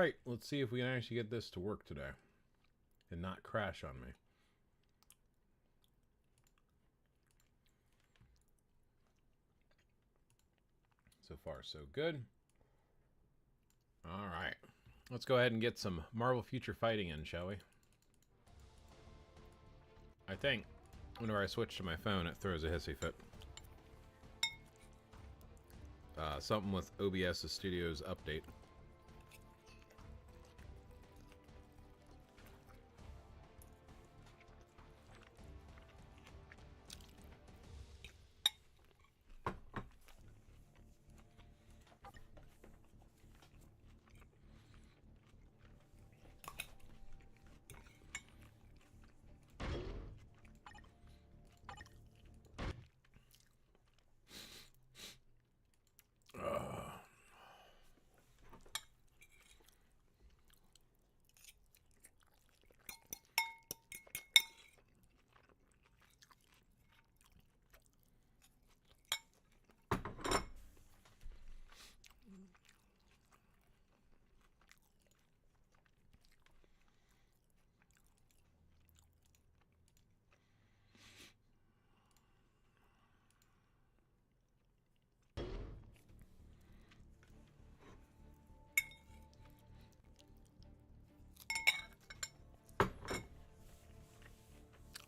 Alright, let's see if we can actually get this to work today. And not crash on me. So far, so good. Alright. Let's go ahead and get some Marvel Future Fighting in, shall we? I think whenever I switch to my phone, it throws a hissy fit. Something with OBS Studios update.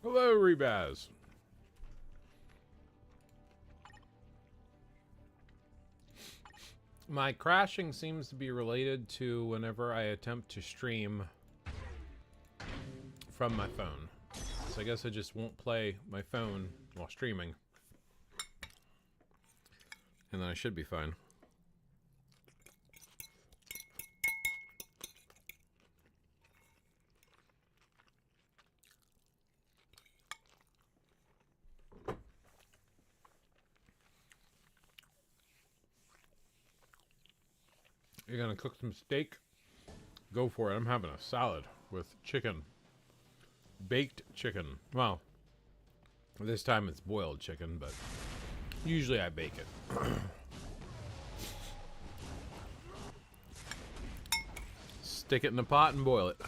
Hello, Rebaz. My crashing seems to be related to whenever I attempt to stream from my phone. So I guess I just won't play my phone while streaming. And then I should be fine. You're gonna cook some steak? Go for it. I'm having a salad with chicken. Baked chicken. Well, this time it's boiled chicken, but usually I bake it. Stick it in the pot and boil it.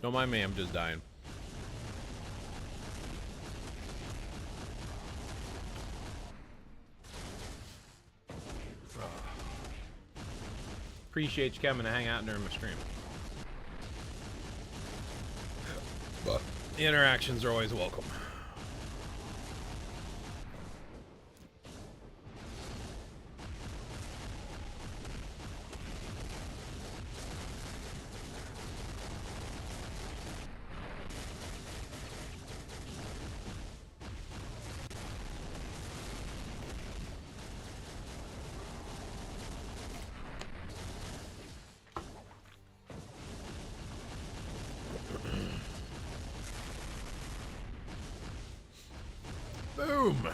Don't mind me, I'm just dying. Appreciate you coming to hang out during my stream. But the interactions are always welcome. Boom!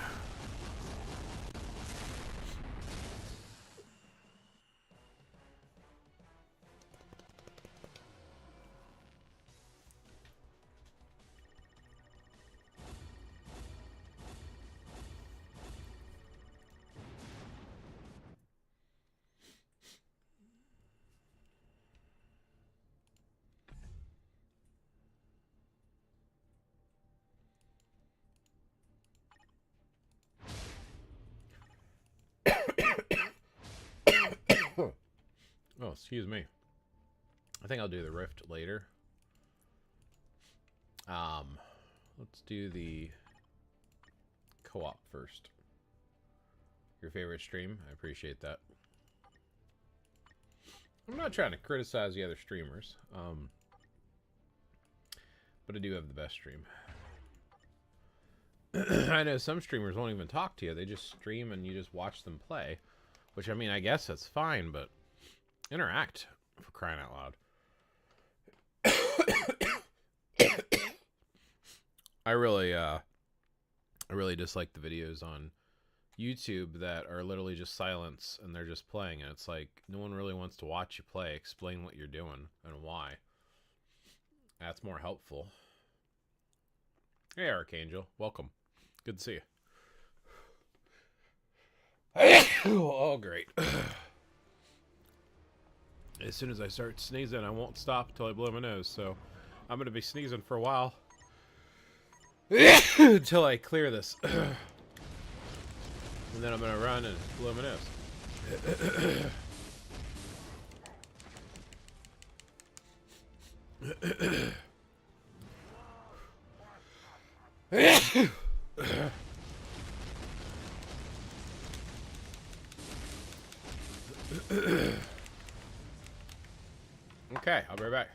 Oh, excuse me. I think I'll do the Rift later. Let's do the co-op first. Your favorite stream? I appreciate that. I'm not trying to criticize the other streamers, but I do have the best stream. I know some streamers won't even talk to you. They just stream and you just watch them play. Which, I mean, I guess that's fine, but interact, for crying out loud. I really dislike the videos on YouTube that are literally just silence and they're just playing, and it's like no one really wants to watch you play. Explain what you're doing and why. That's more helpful. Hey, Archangel, welcome. Good to see you. Oh, great. As soon as I start sneezing, I won't stop until I blow my nose, so I'm going to be sneezing for a while. Until I clear this. And then I'm going to run and blow my nose. Okay, I'll be right back.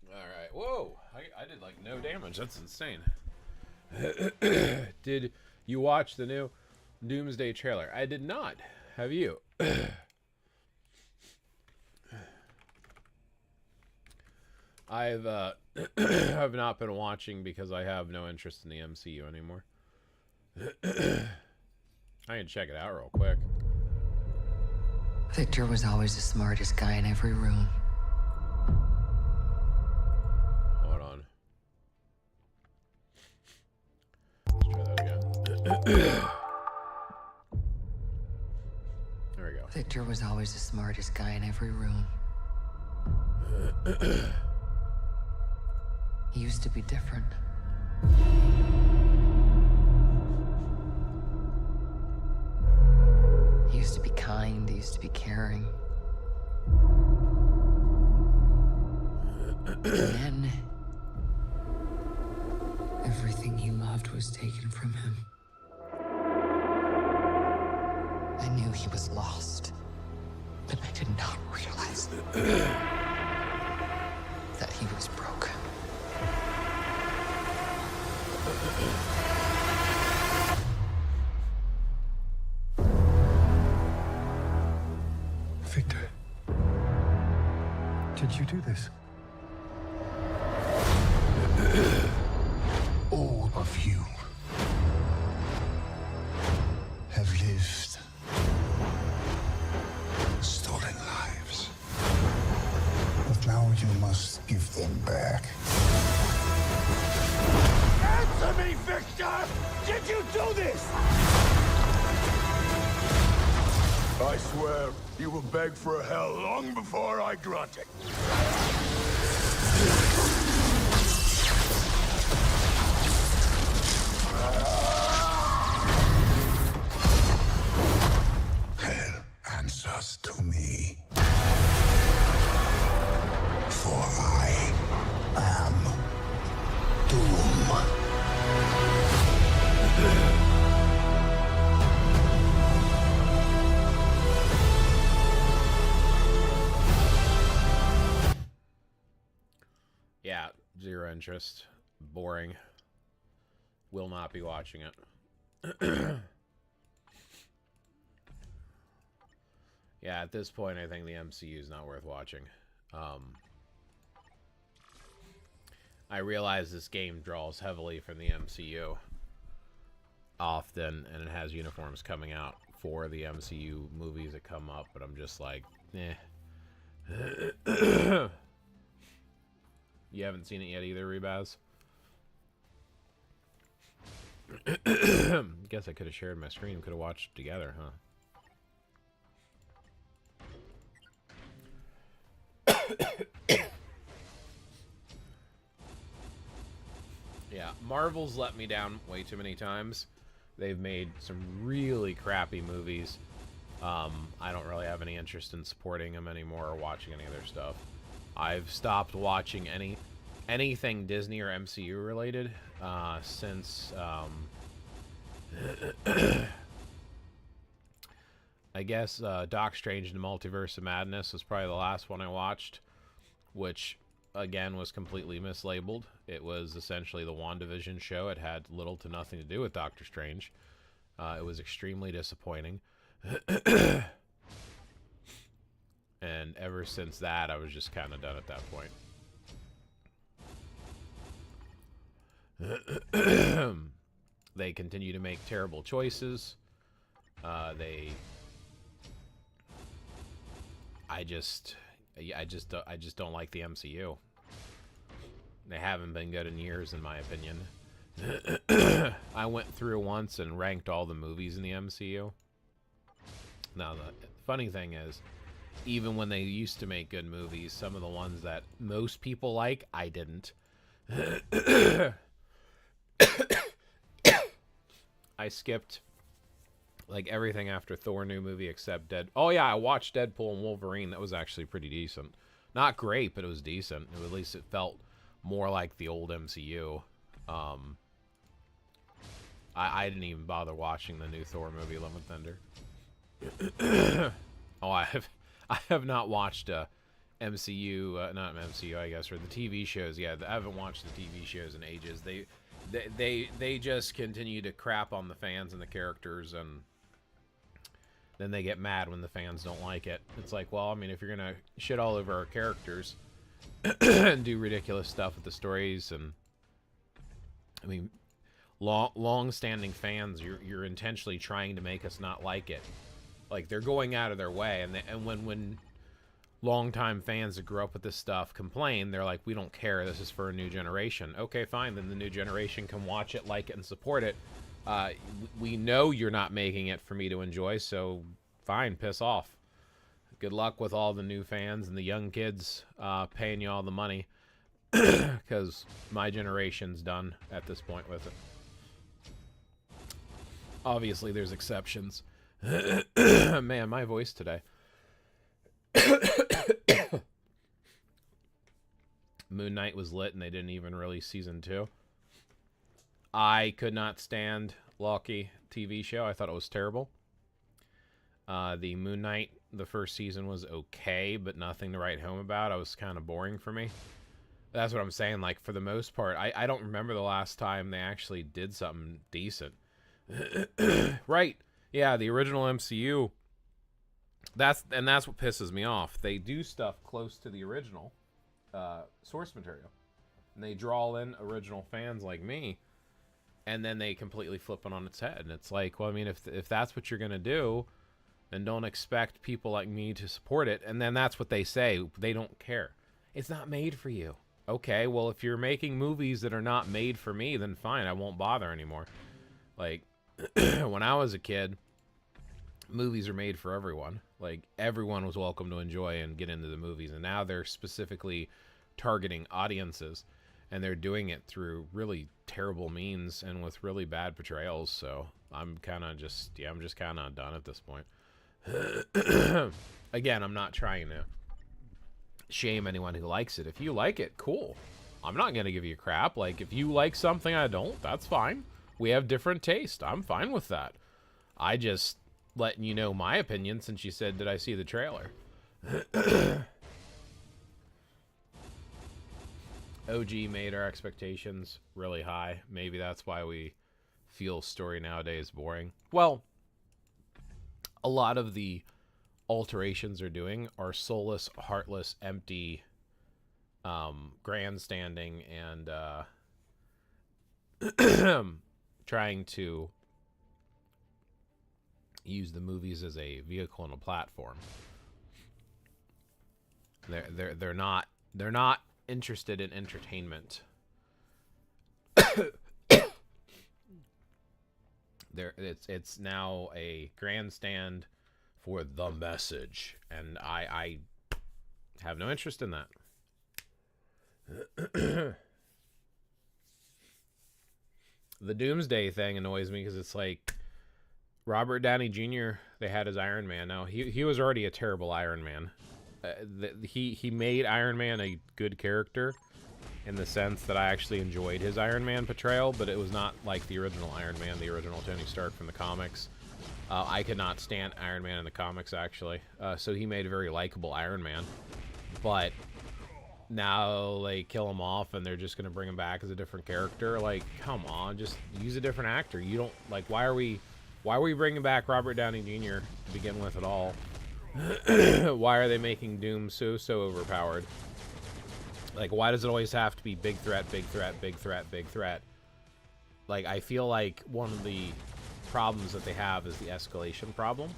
Alright, whoa! I did like no damage, that's insane. Did you watch the new Doomsday trailer? I did not. Have you? I've I've not been watching because I have no interest in the MCU anymore. I can check it out real quick. Victor was always the smartest guy in every room. Hold on. Let's try that again. There we go. Victor was always the smartest guy in every room. He used to be different. be caring. And then everything he loved was taken from him. I knew he was lost, but I did not realize that he was broken. Victor, did you do this? All of you have lived stolen lives. But now you must give them back. Answer me, Victor! Did you do this? I swear you will beg for hell long before I grant it. Hell answers to me. For I am Doom. Yeah, zero interest. Boring. Will not be watching it. Yeah, at this point, I think the MCU is not worth watching. I realize this game draws heavily from the MCU often, and it has uniforms coming out for the MCU movies that come up, but I'm just like, eh. You haven't seen it yet either, Rebaz? Guess I could have shared my screen, could have watched it together, huh? Yeah, Marvel's let me down way too many times. They've made some really crappy movies. I don't really have any interest in supporting them anymore or watching any of their stuff. I've stopped watching anything Disney or MCU related since I guess Doc Strange and the Multiverse of Madness was probably the last one I watched, which again was completely mislabeled. It was essentially the WandaVision show. It had little to nothing to do with Doctor Strange. It was extremely disappointing. And ever since that, I was just kind of done at that point. They continue to make terrible choices. I just don't like the MCU. They haven't been good in years, in my opinion. I went through once and ranked all the movies in the MCU. Now, the funny thing is, even when they used to make good movies, some of the ones that most people like, I didn't. I skipped like everything after Thor new movie except Oh yeah, I watched Deadpool and Wolverine. That was actually pretty decent. Not great, but it was decent. At least it felt more like the old MCU. I didn't even bother watching the new Thor movie, Love and Thunder. Oh, I have not watched MCU, not MCU, I guess, or the TV shows. Yeah, I haven't watched the TV shows in ages. They just continue to crap on the fans and the characters, and then they get mad when the fans don't like it. It's like, well, I mean, if you're gonna shit all over our characters and do ridiculous stuff with the stories, and I mean, long-standing fans, you're intentionally trying to make us not like it. Like, they're going out of their way, and when longtime fans that grew up with this stuff complain, they're like, we don't care, this is for a new generation. Okay, fine, then the new generation can watch it, like it, and support it. We know you're not making it for me to enjoy, so fine, piss off. Good luck with all the new fans and the young kids paying you all the money, because my generation's done at this point with it. Obviously, there's exceptions. Man, my voice today. Moon Knight was lit, and they didn't even release season 2. I could not stand Loki TV show. I thought it was terrible. The Moon Knight, the first season was okay, but nothing to write home about. It was kind of boring for me. That's what I'm saying. Like, for the most part, I don't remember the last time they actually did something decent. Right. Yeah, the original MCU. That's what pisses me off. They do stuff close to the original source material. And they draw in original fans like me. And then they completely flip it on its head. And it's like, well, I mean, if that's what you're going to do, then don't expect people like me to support it. And then that's what they say. They don't care. It's not made for you. Okay, well, if you're making movies that are not made for me, then fine, I won't bother anymore. Like, when I was a kid, movies are made for everyone. Like, everyone was welcome to enjoy and get into the movies. And now they're specifically targeting audiences. And they're doing it through really terrible means and with really bad portrayals. So I'm kind of just, I'm just kind of done at this point. Again, I'm not trying to shame anyone who likes it. If you like it, cool. I'm not going to give you crap. Like, if you like something I don't, that's fine. We have different taste. I'm fine with that. I just letting you know my opinion since you said, did I see the trailer? OG made our expectations really high. Maybe that's why we feel story nowadays boring. Well, a lot of the alterations they're doing are soulless, heartless, empty, grandstanding, and trying to use the movies as a vehicle and a platform. They're not interested in entertainment. It's now a grandstand for the message, and I have no interest in that. The Doomsday thing annoys me because it's like Robert Downey Jr., they had his Iron Man. Now, he was already a terrible Iron Man. He made Iron Man a good character in the sense that I actually enjoyed his Iron Man portrayal, but it was not like the original Iron Man, the original Tony Stark from the comics. I could not stand Iron Man in the comics, actually. So he made a very likable Iron Man. But now they kill him off and they're just going to bring him back as a different character. Like, come on, just use a different actor. You don't, like, why are we bringing back Robert Downey Jr. to begin with at all? Why are they making Doom so overpowered? Like, why does it always have to be big threat, big threat, big threat, big threat? Like, I feel like one of the problems that they have is the escalation problem.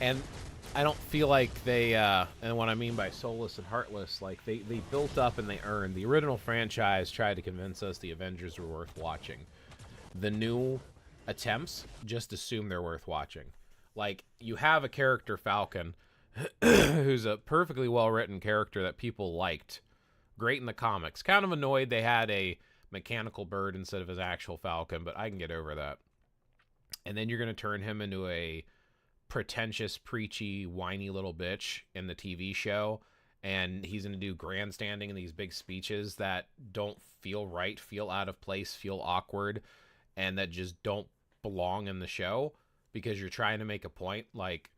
And I don't feel like they, and what I mean by soulless and heartless, like they built up and they earned. The original franchise tried to convince us the Avengers were worth watching. The new attempts just assume they're worth watching. Like, you have a character, Falcon, who's a perfectly well-written character that people liked. Great in the comics. Kind of annoyed they had a mechanical bird instead of his actual Falcon, but I can get over that. And then you're going to turn him into a pretentious, preachy, whiny little bitch in the TV show, and he's going to do grandstanding in these big speeches that don't feel right, feel out of place, feel awkward, and that just don't belong in the show because you're trying to make a point. Like,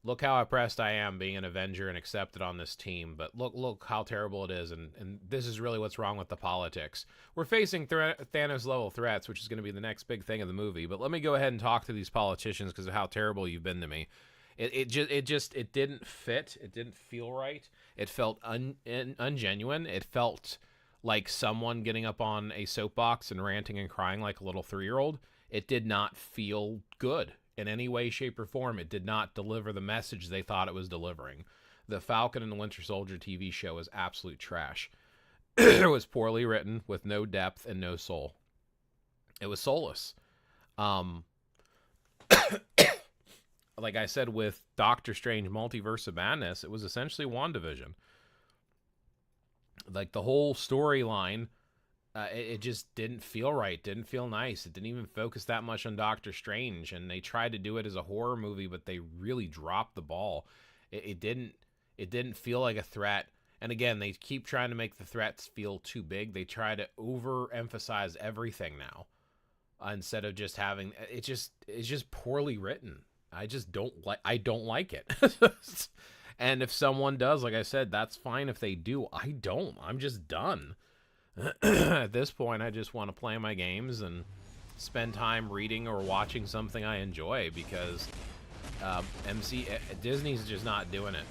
look how oppressed I am being an Avenger and accepted on this team, but look how terrible it is, and this is really what's wrong with the politics. We're facing Thanos-level threats, which is going to be the next big thing of the movie, but let me go ahead and talk to these politicians because of how terrible you've been to me. It didn't fit. It didn't feel right. It felt ungenuine. It felt like someone getting up on a soapbox and ranting and crying like a little 3-year-old. It did not feel good. In any way, shape, or form, it did not deliver the message they thought it was delivering. The Falcon and the Winter Soldier TV show is absolute trash. It was poorly written, with no depth and no soul. It was soulless. Like I said with Doctor Strange Multiverse of Madness, it was essentially WandaVision. Like, the whole storyline It just didn't feel right. Didn't feel nice. It didn't even focus that much on Doctor Strange, and they tried to do it as a horror movie, but they really dropped the ball. It didn't feel like a threat. And again, they keep trying to make the threats feel too big. They try to overemphasize everything now, instead of just having it's just poorly written. I don't like it. And if someone does, like I said, that's fine if they do. I don't. I'm just done. At this point, I just want to play my games and spend time reading or watching something I enjoy, because Disney's just not doing it.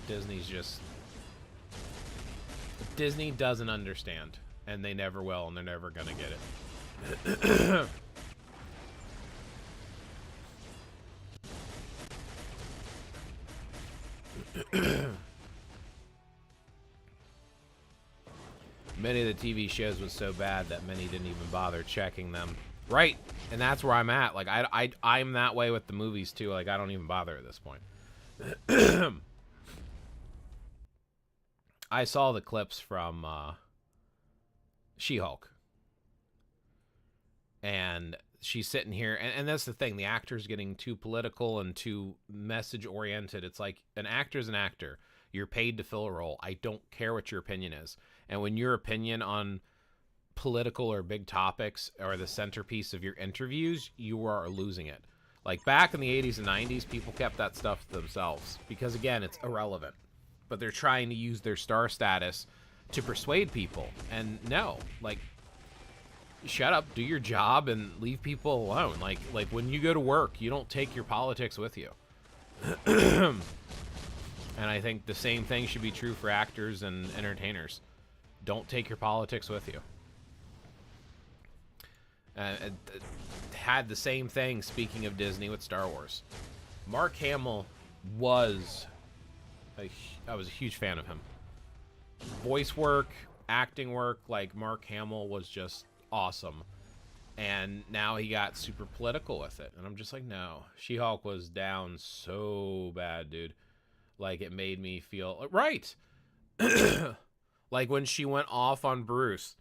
Disney doesn't understand, and they never will, and they're never gonna get it. Many of the TV shows was so bad that many didn't even bother checking them. Right, and that's where I'm at. Like, I'm that way with the movies, too. Like, I don't even bother at this point. I saw the clips from She-Hulk. And she's sitting here, and that's the thing. The actor's getting too political and too message-oriented. It's like, an actor's an actor. You're paid to fill a role. I don't care what your opinion is. And when your opinion on political or big topics are the centerpiece of your interviews, you are losing it. Like, back in the 80s and 90s, people kept that stuff to themselves because, again, it's irrelevant. But they're trying to use their star status to persuade people. And no, like, shut up, do your job, and leave people alone. Like when you go to work, you don't take your politics with you. And I think the same thing should be true for actors and entertainers. Don't take your politics with you. Had the same thing, speaking of Disney, with Star Wars. Mark Hamill was... I was a huge fan of him. Voice work, acting work, like, Mark Hamill was just awesome. And now he got super political with it. And I'm just like, no. She-Hulk was down so bad, dude. Like, it made me feel... Right! Like, when she went off on Bruce.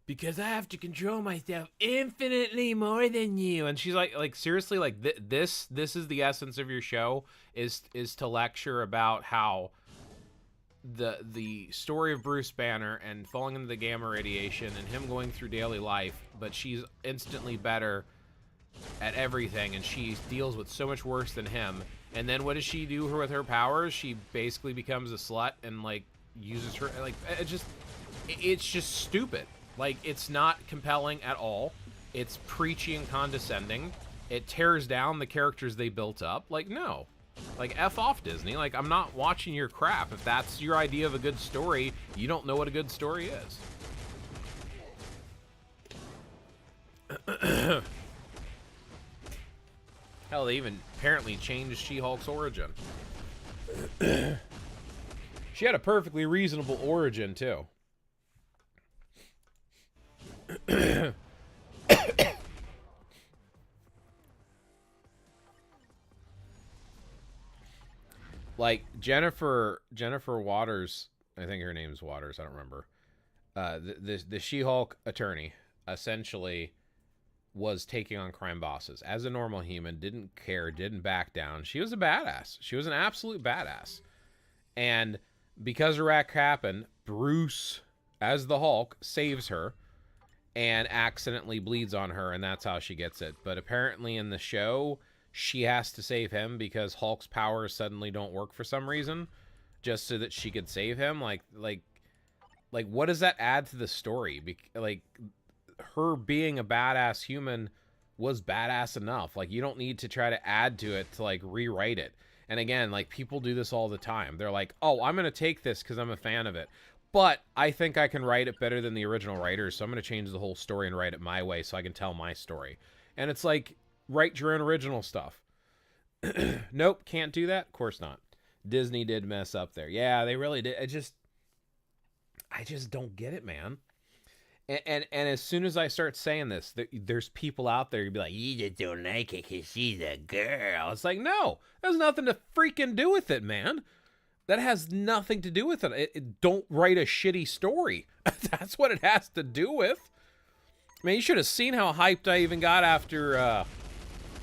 Because I have to control myself infinitely more than you. And she's like seriously, like, this is the essence of your show, is to lecture about how the story of Bruce Banner and falling into the gamma radiation and him going through daily life, but she's instantly better at everything, and she deals with so much worse than him. And then what does she do with her powers? She basically becomes a slut and, like, uses her, like, it's just stupid. Like, it's not compelling at all. It's preachy and condescending. It tears down the characters they built up. Like, no. Like, F off, Disney. Like, I'm not watching your crap. If that's your idea of a good story, you don't know what a good story is. Hell, they even apparently changed She-Hulk's origin. She had a perfectly reasonable origin, too. Like, Jennifer Waters, I think her name's Waters, I don't remember. The She-Hulk attorney essentially was taking on crime bosses as a normal human, didn't care, didn't back down. She was a badass. She was an absolute badass. And because of that happened, Bruce, as the Hulk, saves her and accidentally bleeds on her, and that's how she gets it. But apparently in the show, she has to save him because Hulk's powers suddenly don't work for some reason, just so that she could save him. Like what does that add to the story? Like, her being a badass human was badass enough. Like, you don't need to try to add to it to, like, rewrite it. And again, like, people do this all the time. They're like, oh, I'm going to take this because I'm a fan of it, but I think I can write it better than the original writers, so I'm going to change the whole story and write it my way so I can tell my story. And it's like, write your own original stuff. Nope, can't do that? Of course not. Disney did mess up there. Yeah, they really did. I just don't get it, man. And as soon as I start saying this, there's people out there who'd be like, you just don't like it because she's a girl. It's like, no, that has nothing to freaking do with it, man. That has nothing to do with it. Don't write a shitty story. That's what it has to do with. Man, you should have seen how hyped I even got after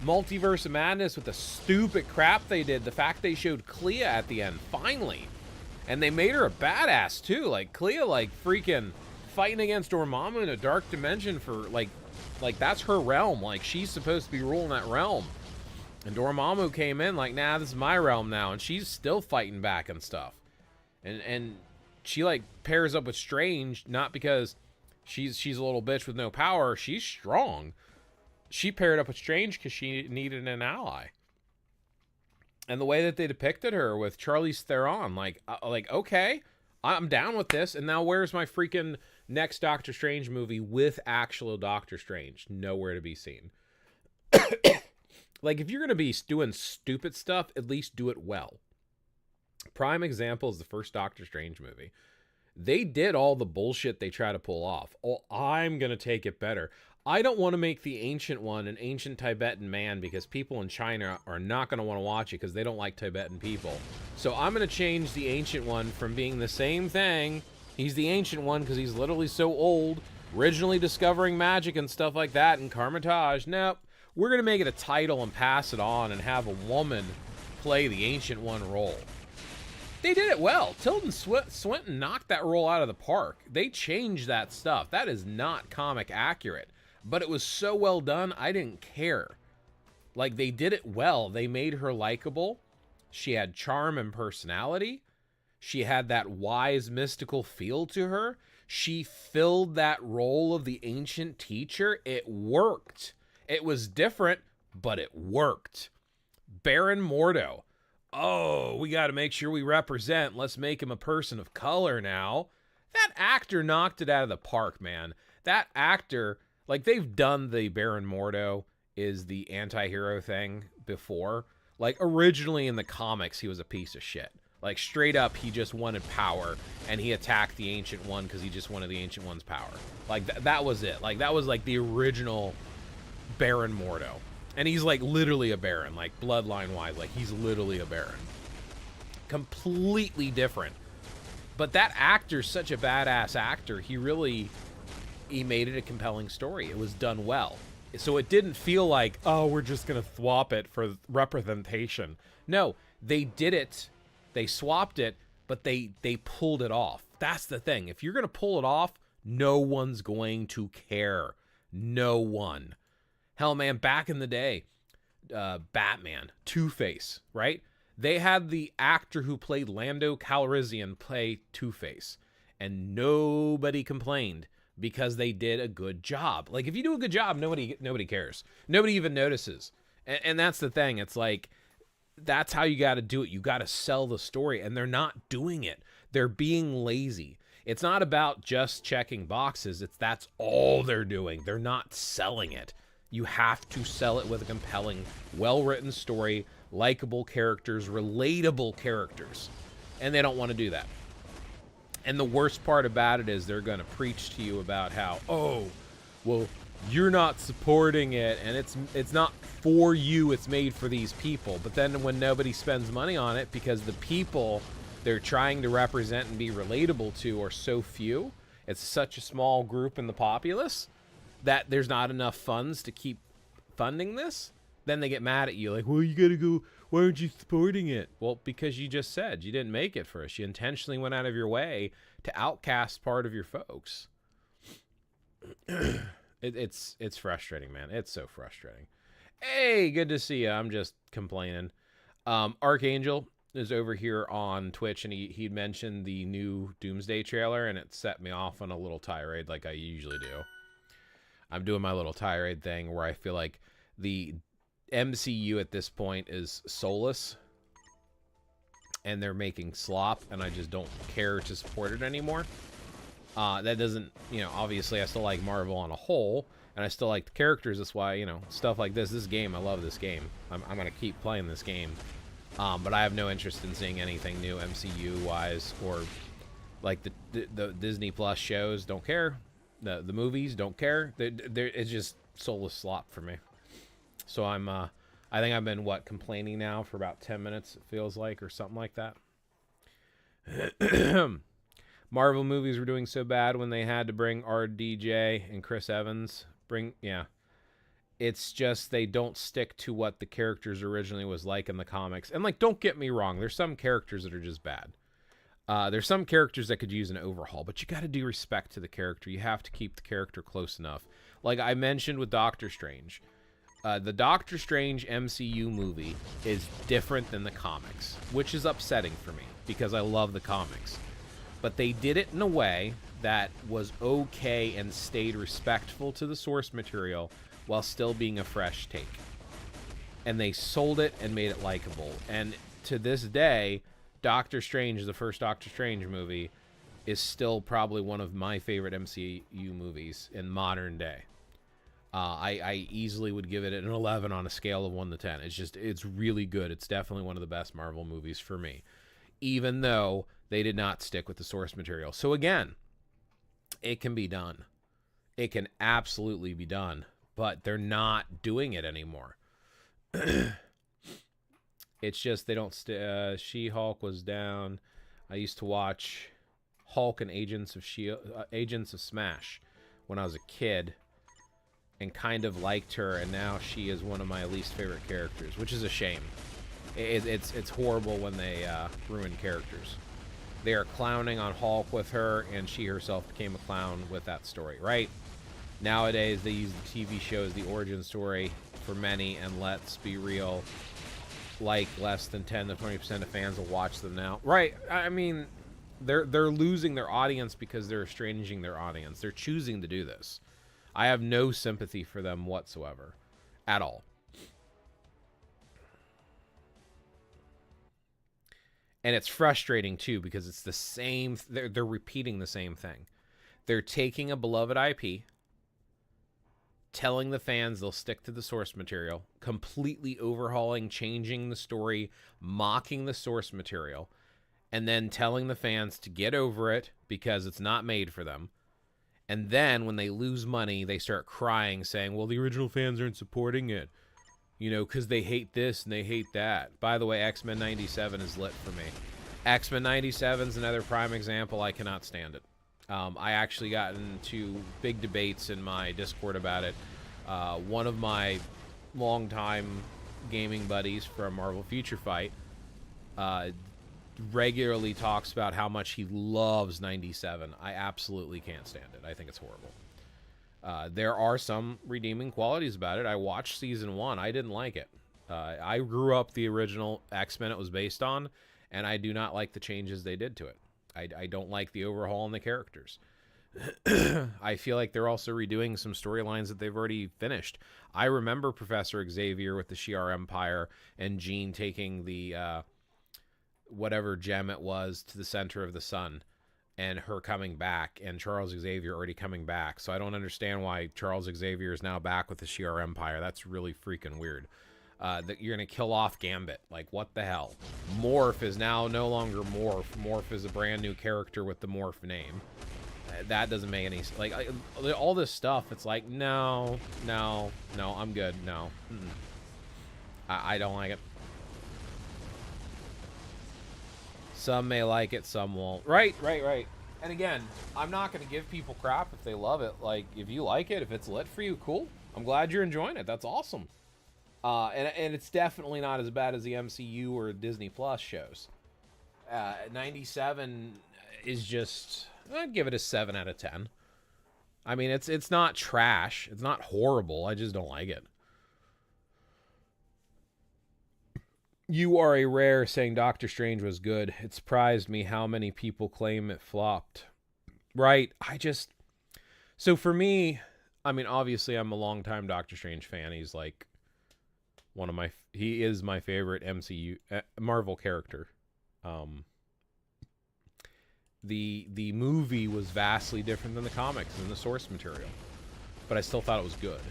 Multiverse of Madness with the stupid crap they did. The fact they showed Clea at the end, finally. And they made her a badass, too. Like, Clea, like, freaking fighting against Dormammu in a dark dimension for, like that's her realm. Like, she's supposed to be ruling that realm. And Dormammu came in like, nah, this is my realm now. And she's still fighting back and stuff. And she, like, pairs up with Strange, not because she's a little bitch with no power. She's strong. She paired up with Strange because she needed an ally. And the way that they depicted her with Charlize Theron, like, okay, I'm down with this. And now where's my freaking next Doctor Strange movie with actual Doctor Strange? Nowhere to be seen. Like, if you're going to be doing stupid stuff, at least do it well. Prime example is the first Doctor Strange movie. They did all the bullshit they try to pull off. Oh, I'm going to take it better. I don't want to make the Ancient One an ancient Tibetan man because people in China are not going to want to watch it because they don't like Tibetan people. So I'm going to change the Ancient One from being the same thing. He's the Ancient One because he's literally so old, originally discovering magic and stuff like that in Carmitage. Nope. We're going to make it a title and pass it on and have a woman play the Ancient One role. They did it well. Tilda Swinton knocked that role out of the park. They changed that stuff. That is not comic accurate. But it was so well done, I didn't care. Like, they did it well. They made her likable. She had charm and personality. She had that wise, mystical feel to her. She filled that role of the ancient teacher. It worked. It was different, but it worked. Baron Mordo. Oh, we got to make sure we represent. Let's make him a person of color now. That actor knocked it out of the park, man. That actor, like, they've done the Baron Mordo is the anti-hero thing before. Like, originally in the comics, he was a piece of shit. Like, straight up, he just wanted power, and he attacked the Ancient One because he just wanted the Ancient One's power. Like, that was it. Like, that was, like, the original Baron Mordo. And he's, like, literally a Baron, like, bloodline-wise. Like, he's literally a Baron. Completely different. But that actor's such a badass actor. He made it a compelling story. It was done well. So it didn't feel like, oh, we're just going to swap it for representation. No, they did it. They swapped it, but they pulled it off. That's the thing. If you're going to pull it off, no one's going to care. No one. Hell, man, back in the day, Batman, Two-Face, right? They had the actor who played Lando Calrissian play Two-Face, and nobody complained because they did a good job. Like, if you do a good job, nobody cares. Nobody even notices. And that's the thing. It's like, that's how you got to do it. You got to sell the story, and they're not doing it. They're being lazy. It's not about just checking boxes. That's all they're doing. They're not selling it. You have to sell it with a compelling, well-written story, likable characters, relatable characters. And they don't want to do that. And the worst part about it is they're going to preach to you about how, oh, well, you're not supporting it, and it's not for you, it's made for these people. But then when nobody spends money on it because the people they're trying to represent and be relatable to are so few, it's such a small group in the populace, that there's not enough funds to keep funding this, then they get mad at you. Like, well, you gotta go, why aren't you supporting it? Well, because you just said you didn't make it for us. You intentionally went out of your way to outcast part of your folks. It's frustrating, man. It's so frustrating. Hey, good to see you. I'm just complaining. Archangel is over here on Twitch, and he mentioned the new Doomsday trailer, and it set me off on a little tirade like I usually do. I'm doing my little tirade thing where I feel like the MCU at this point is soulless, and they're making slop, and I just don't care to support it anymore. That doesn't, obviously I still like Marvel on a whole, and I still like the characters. That's why, stuff like this game, I love this game. I'm going to keep playing this game. But I have no interest in seeing anything new MCU-wise, or like the Disney Plus shows. Don't care. The movies, don't care. It's just soulless slop for me. So I think I've been, complaining now for about 10 minutes, it feels like, or something like that. Marvel movies were doing so bad when they had to bring RDJ and Chris Evans. It's just they don't stick to what the characters originally was like in the comics. And, like, don't get me wrong. There's some characters that are just bad. There's some characters that could use an overhaul, but you got to do respect to the character. You have to keep the character close enough. Like I mentioned with Doctor Strange. The Doctor Strange MCU movie is different than the comics, which is upsetting for me because I love the comics. But they did it in a way that was okay and stayed respectful to the source material while still being a fresh take. And they sold it and made it likable. And to this day, Doctor Strange, the first Doctor Strange movie, is still probably one of my favorite MCU movies in modern day. I easily would give it an 11 on a scale of 1 to 10. It's really good. It's definitely one of the best Marvel movies for me, even though they did not stick with the source material. So again, it can be done. It can absolutely be done, but they're not doing it anymore. It's just they don't. She-Hulk was down. I used to watch Hulk and Agents of Smash when I was a kid, and kind of liked her, and now she is one of my least favorite characters, which is a shame. It's horrible when they ruin characters. They are clowning on Hulk with her, and she herself became a clown with that story, right? Nowadays, they use the TV show as the origin story for many, and let's be real, like less than 10 to 20% of fans will watch them now. Right, I mean, they're losing their audience because they're estranging their audience. They're choosing to do this. I have no sympathy for them whatsoever, at all. And it's frustrating, too, because it's the same... They're repeating the same thing. They're taking a beloved IP, telling the fans they'll stick to the source material, completely overhauling, changing the story, mocking the source material, and then telling the fans to get over it because it's not made for them. And then when they lose money, they start crying, saying, well, the original fans aren't supporting it, you know, because they hate this and they hate that. By the way, X-Men 97 is lit for me. X-Men 97 is another prime example. I cannot stand it. I actually got into big debates in my Discord about it. One of my longtime gaming buddies from Marvel Future Fight regularly talks about how much he loves 97. I absolutely can't stand it. I think it's horrible. There are some redeeming qualities about it. I watched season 1. I didn't like it. I grew up the original X-Men it was based on, and I do not like the changes they did to it. I don't like the overhaul in the characters. I feel like they're also redoing some storylines that they've already finished. I remember Professor Xavier with the Shi'ar Empire and Jean taking the whatever gem it was to the center of the sun, and her coming back, and Charles Xavier already coming back. So I don't understand why Charles Xavier is now back with the Shi'ar Empire. That's really freaking weird. That you're going to kill off Gambit. Like, what the hell? Morph is now no longer Morph. Morph is a brand new character with the Morph name. That doesn't make any sense. Like, all this stuff, it's like, no, I'm good. No. I don't like it. Some may like it, some won't. Right. And again, I'm not going to give people crap if they love it. Like, if you like it, if it's lit for you, cool. I'm glad you're enjoying it. That's awesome. And it's definitely not as bad as the MCU or Disney Plus shows. 97 is just... I'd give it a 7 out of 10. I mean, it's not trash. It's not horrible. I just don't like it. You are a rare saying Doctor Strange was good. It surprised me how many people claim it flopped. Right. So for me, I mean, obviously I'm a longtime Doctor Strange fan. He's like he is my favorite MCU Marvel character. The movie was vastly different than the comics and the source material, but I still thought it was good.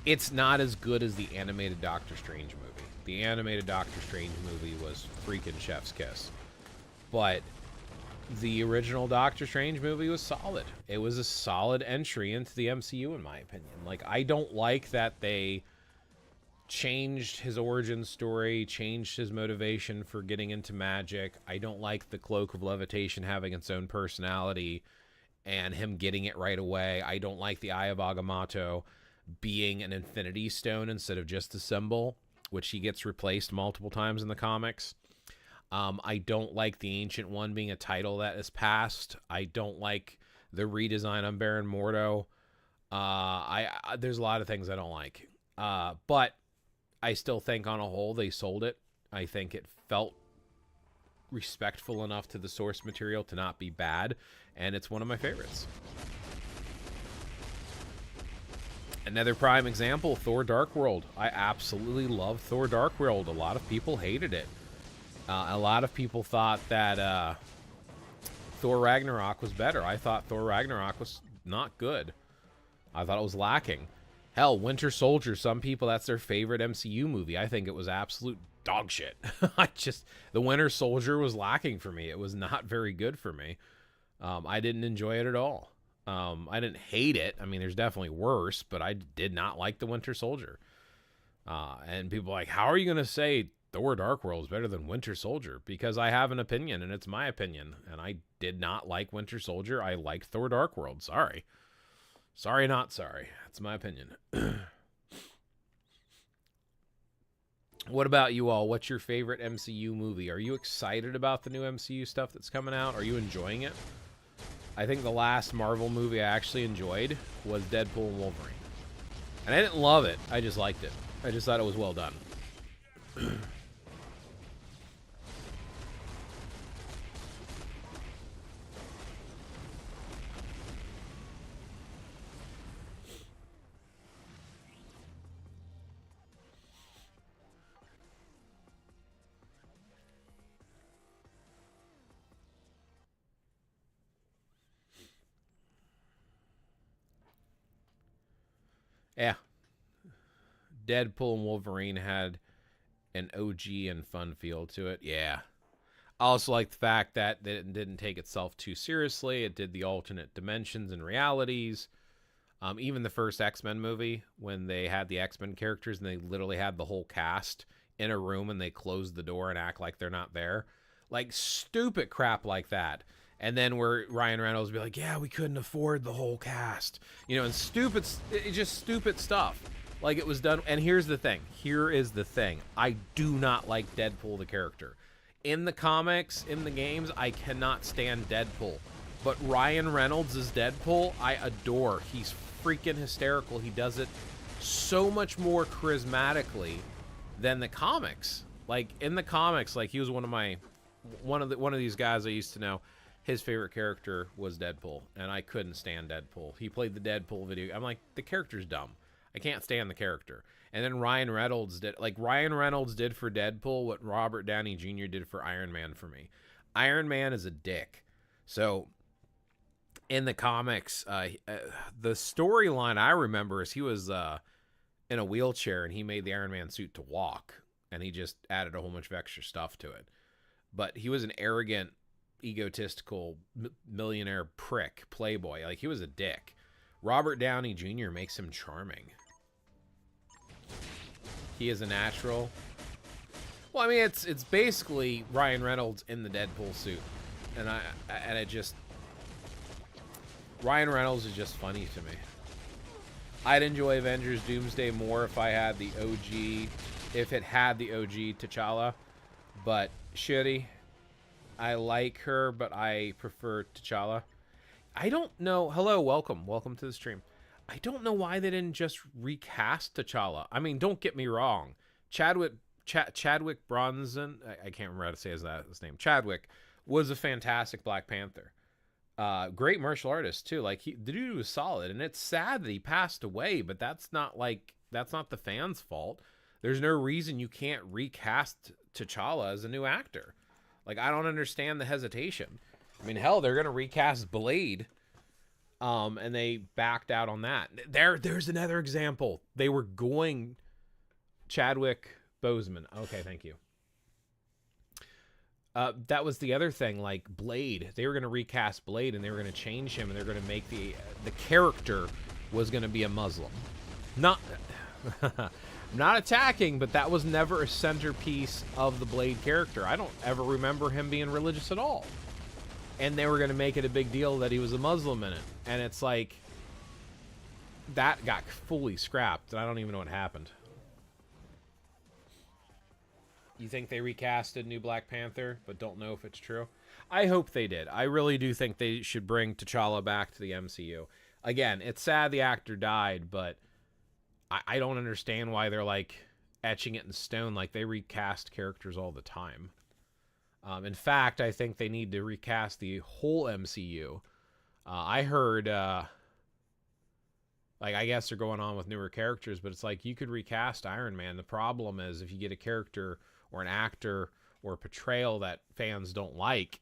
It's not as good as the animated Doctor Strange movie. The animated Doctor Strange movie was freaking chef's kiss. But the original Doctor Strange movie was solid. It was a solid entry into the MCU, in my opinion. Like, I don't like that they changed his origin story, changed his motivation for getting into magic. I don't like the Cloak of Levitation having its own personality and him getting it right away. I don't like the Eye of Agamotto being an Infinity Stone instead of just a symbol, which he gets replaced multiple times in the comics. I don't like the Ancient One being a title that is passed. I don't like the redesign on Baron Mordo. There's a lot of things I don't like. But I still think on a whole they sold it. I think it felt respectful enough to the source material to not be bad, and it's one of my favorites. Another prime example, Thor Dark World. I absolutely love Thor Dark World. A lot of people hated it. A lot of people thought that Thor Ragnarok was better. I thought Thor Ragnarok was not good. I thought it was lacking. Hell, Winter Soldier, some people, that's their favorite MCU movie. I think it was absolute dog shit. The Winter Soldier was lacking for me. It was not very good for me. I didn't enjoy it at all. I didn't hate it. I mean, there's definitely worse, but I did not like the Winter Soldier. And people are like, how are you going to say Thor Dark World is better than Winter Soldier? Because I have an opinion, and it's my opinion. And I did not like Winter Soldier. I liked Thor Dark World. Sorry. Sorry, not sorry. That's my opinion. What about you all? What's your favorite MCU movie? Are you excited about the new MCU stuff that's coming out? Are you enjoying it? I think the last Marvel movie I actually enjoyed was Deadpool and Wolverine. And I didn't love it. I just liked it. I just thought it was well done. Yeah. Deadpool and Wolverine had an OG and fun feel to it. Yeah. I also like the fact that it didn't take itself too seriously. It did the alternate dimensions and realities. Even the first X-Men movie, when they had the X-Men characters and they literally had the whole cast in a room and they closed the door and act like they're not there. Like stupid crap like that. And then where Ryan Reynolds would be like, yeah, we couldn't afford the whole cast. You know, and just stupid stuff. Like it was done. And here's the thing. Here is the thing. I do not like Deadpool, the character. In the comics, in the games, I cannot stand Deadpool. But Ryan Reynolds as Deadpool, I adore. He's freaking hysterical. He does it so much more charismatically than the comics. Like in the comics, like he was one of these guys I used to know. His favorite character was Deadpool, and I couldn't stand Deadpool. He played the Deadpool video. I'm like, the character's dumb. I can't stand the character. And then Ryan Reynolds did for Deadpool what Robert Downey Jr. did for Iron Man for me. Iron Man is a dick. So in the comics, the storyline I remember is he was in a wheelchair and he made the Iron Man suit to walk, and he just added a whole bunch of extra stuff to it. But he was an arrogant, egotistical millionaire prick playboy. Like he was a dick. Robert Downey Jr. makes him charming. He is a natural. Well, I mean, it's basically Ryan Reynolds in the Deadpool suit, and Ryan Reynolds is just funny to me. I'd enjoy Avengers Doomsday more if I had the OG, if it had the OG T'Challa, but shitty. I like her, but I prefer T'Challa. I don't know. Hello, welcome to the stream. I don't know why they didn't just recast T'Challa. I mean, don't get me wrong. Chadwick Bronson, I can't remember how to say his name. Chadwick was a fantastic Black Panther. Great martial artist too. Like the dude was solid, and it's sad that he passed away, but that's not the fans' fault. There's no reason you can't recast T'Challa as a new actor. Like, I don't understand the hesitation. I mean, hell, they're going to recast Blade, and they backed out on that. There's another example. They were going Chadwick Boseman. Okay, thank you. That was the other thing, like Blade. They were going to recast Blade, and they were going to change him, and they're going to make the character was going to be a Muslim. Not... I'm not attacking, but that was never a centerpiece of the Blade character. I don't ever remember him being religious at all. And they were going to make it a big deal that he was a Muslim in it. And it's like, that got fully scrapped, and I don't even know what happened. You think they recasted New Black Panther, but don't know if it's true? I hope they did. I really do think they should bring T'Challa back to the MCU. Again, it's sad the actor died, but I don't understand why they're, like, etching it in stone. Like, they recast characters all the time. In fact, I think they need to recast the whole MCU. I heard, like, I guess they're going on with newer characters, but it's like, you could recast Iron Man. The problem is if you get a character or an actor or a portrayal that fans don't like,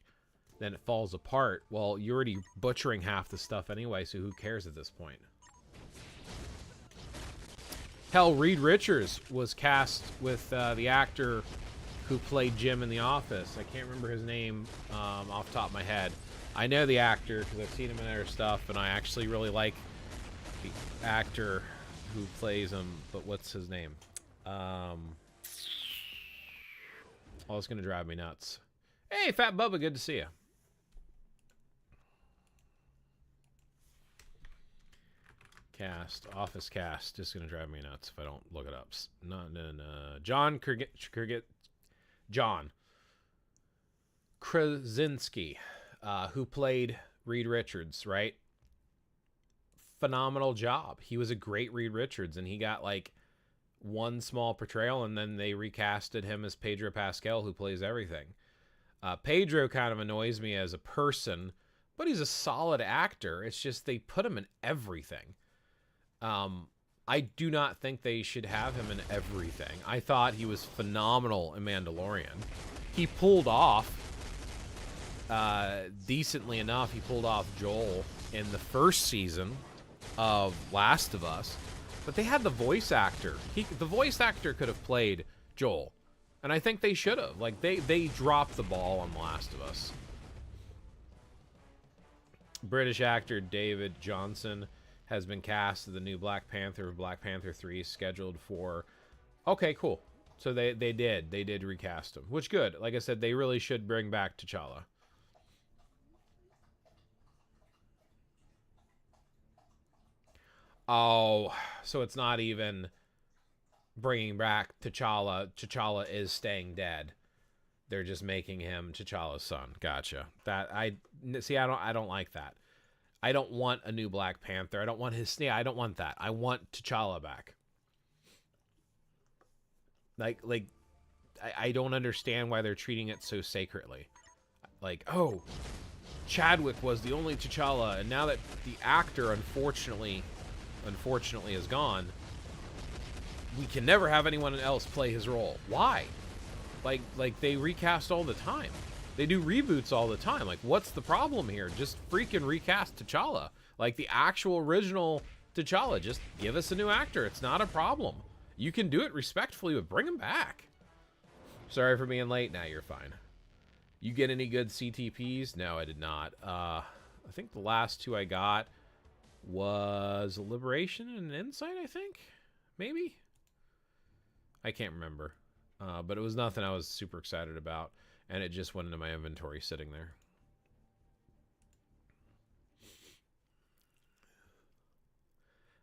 then it falls apart. Well, you're already butchering half the stuff anyway, so who cares at this point? Hell, Reed Richards was cast with the actor who played Jim in The Office. I can't remember his name off the top of my head. I know the actor because I've seen him in other stuff, and I actually really like the actor who plays him, but what's his name? Oh, it's gonna drive me nuts. Hey, Fat Bubba, good to see you. Cast, Office cast, just gonna drive me nuts if I don't look it up. No. John Krasinski, who played Reed Richards, right? Phenomenal job. He was a great Reed Richards, and he got like one small portrayal, and then they recasted him as Pedro Pascal, who plays everything. Pedro kind of annoys me as a person, but he's a solid actor. It's just they put him in everything. I do not think they should have him in everything. I thought he was phenomenal in Mandalorian. He pulled off, decently enough, he pulled off Joel in the first season of Last of Us. But they had the voice actor. The voice actor could have played Joel. And I think they should have. Like, they dropped the ball on The Last of Us. British actor David Johnson has been cast as the new Black Panther. Black Panther 3 scheduled for... Okay, cool. So they did recast him. Which, good. Like I said, they really should bring back T'Challa. Oh, so it's not even bringing back T'Challa. T'Challa is staying dead. They're just making him T'Challa's son. Gotcha. I don't like that. I don't want a new Black Panther. I don't want his... Yeah, I don't want that. I want T'Challa back. Like, I don't understand why they're treating it so sacredly. Like, oh, Chadwick was the only T'Challa, and now that the actor, unfortunately is gone, we can never have anyone else play his role. Why? Like they recast all the time. They do reboots all the time. Like, what's the problem here? Just freaking recast T'Challa. Like, the actual original T'Challa. Just give us a new actor. It's not a problem. You can do it respectfully, but bring him back. Sorry for being late. Now you're fine. You get any good CTPs? No, I did not. I think the last two I got was Liberation and Insight, I think? Maybe? I can't remember. But it was nothing I was super excited about. And it just went into my inventory sitting there.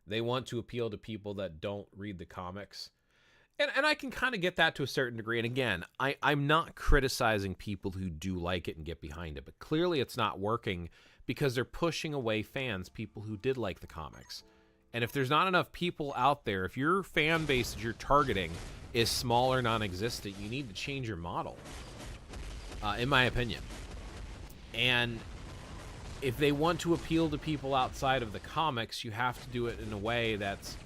They want to appeal to people that don't read the comics. And I can kind of get that to a certain degree. And again, I'm not criticizing people who do like it and get behind it. But clearly it's not working because they're pushing away fans, people who did like the comics. And if there's not enough people out there, if your fan base that you're targeting is small or non-existent, you need to change your model. In my opinion. And if they want to appeal to people outside of the comics, you have to do it in a way that's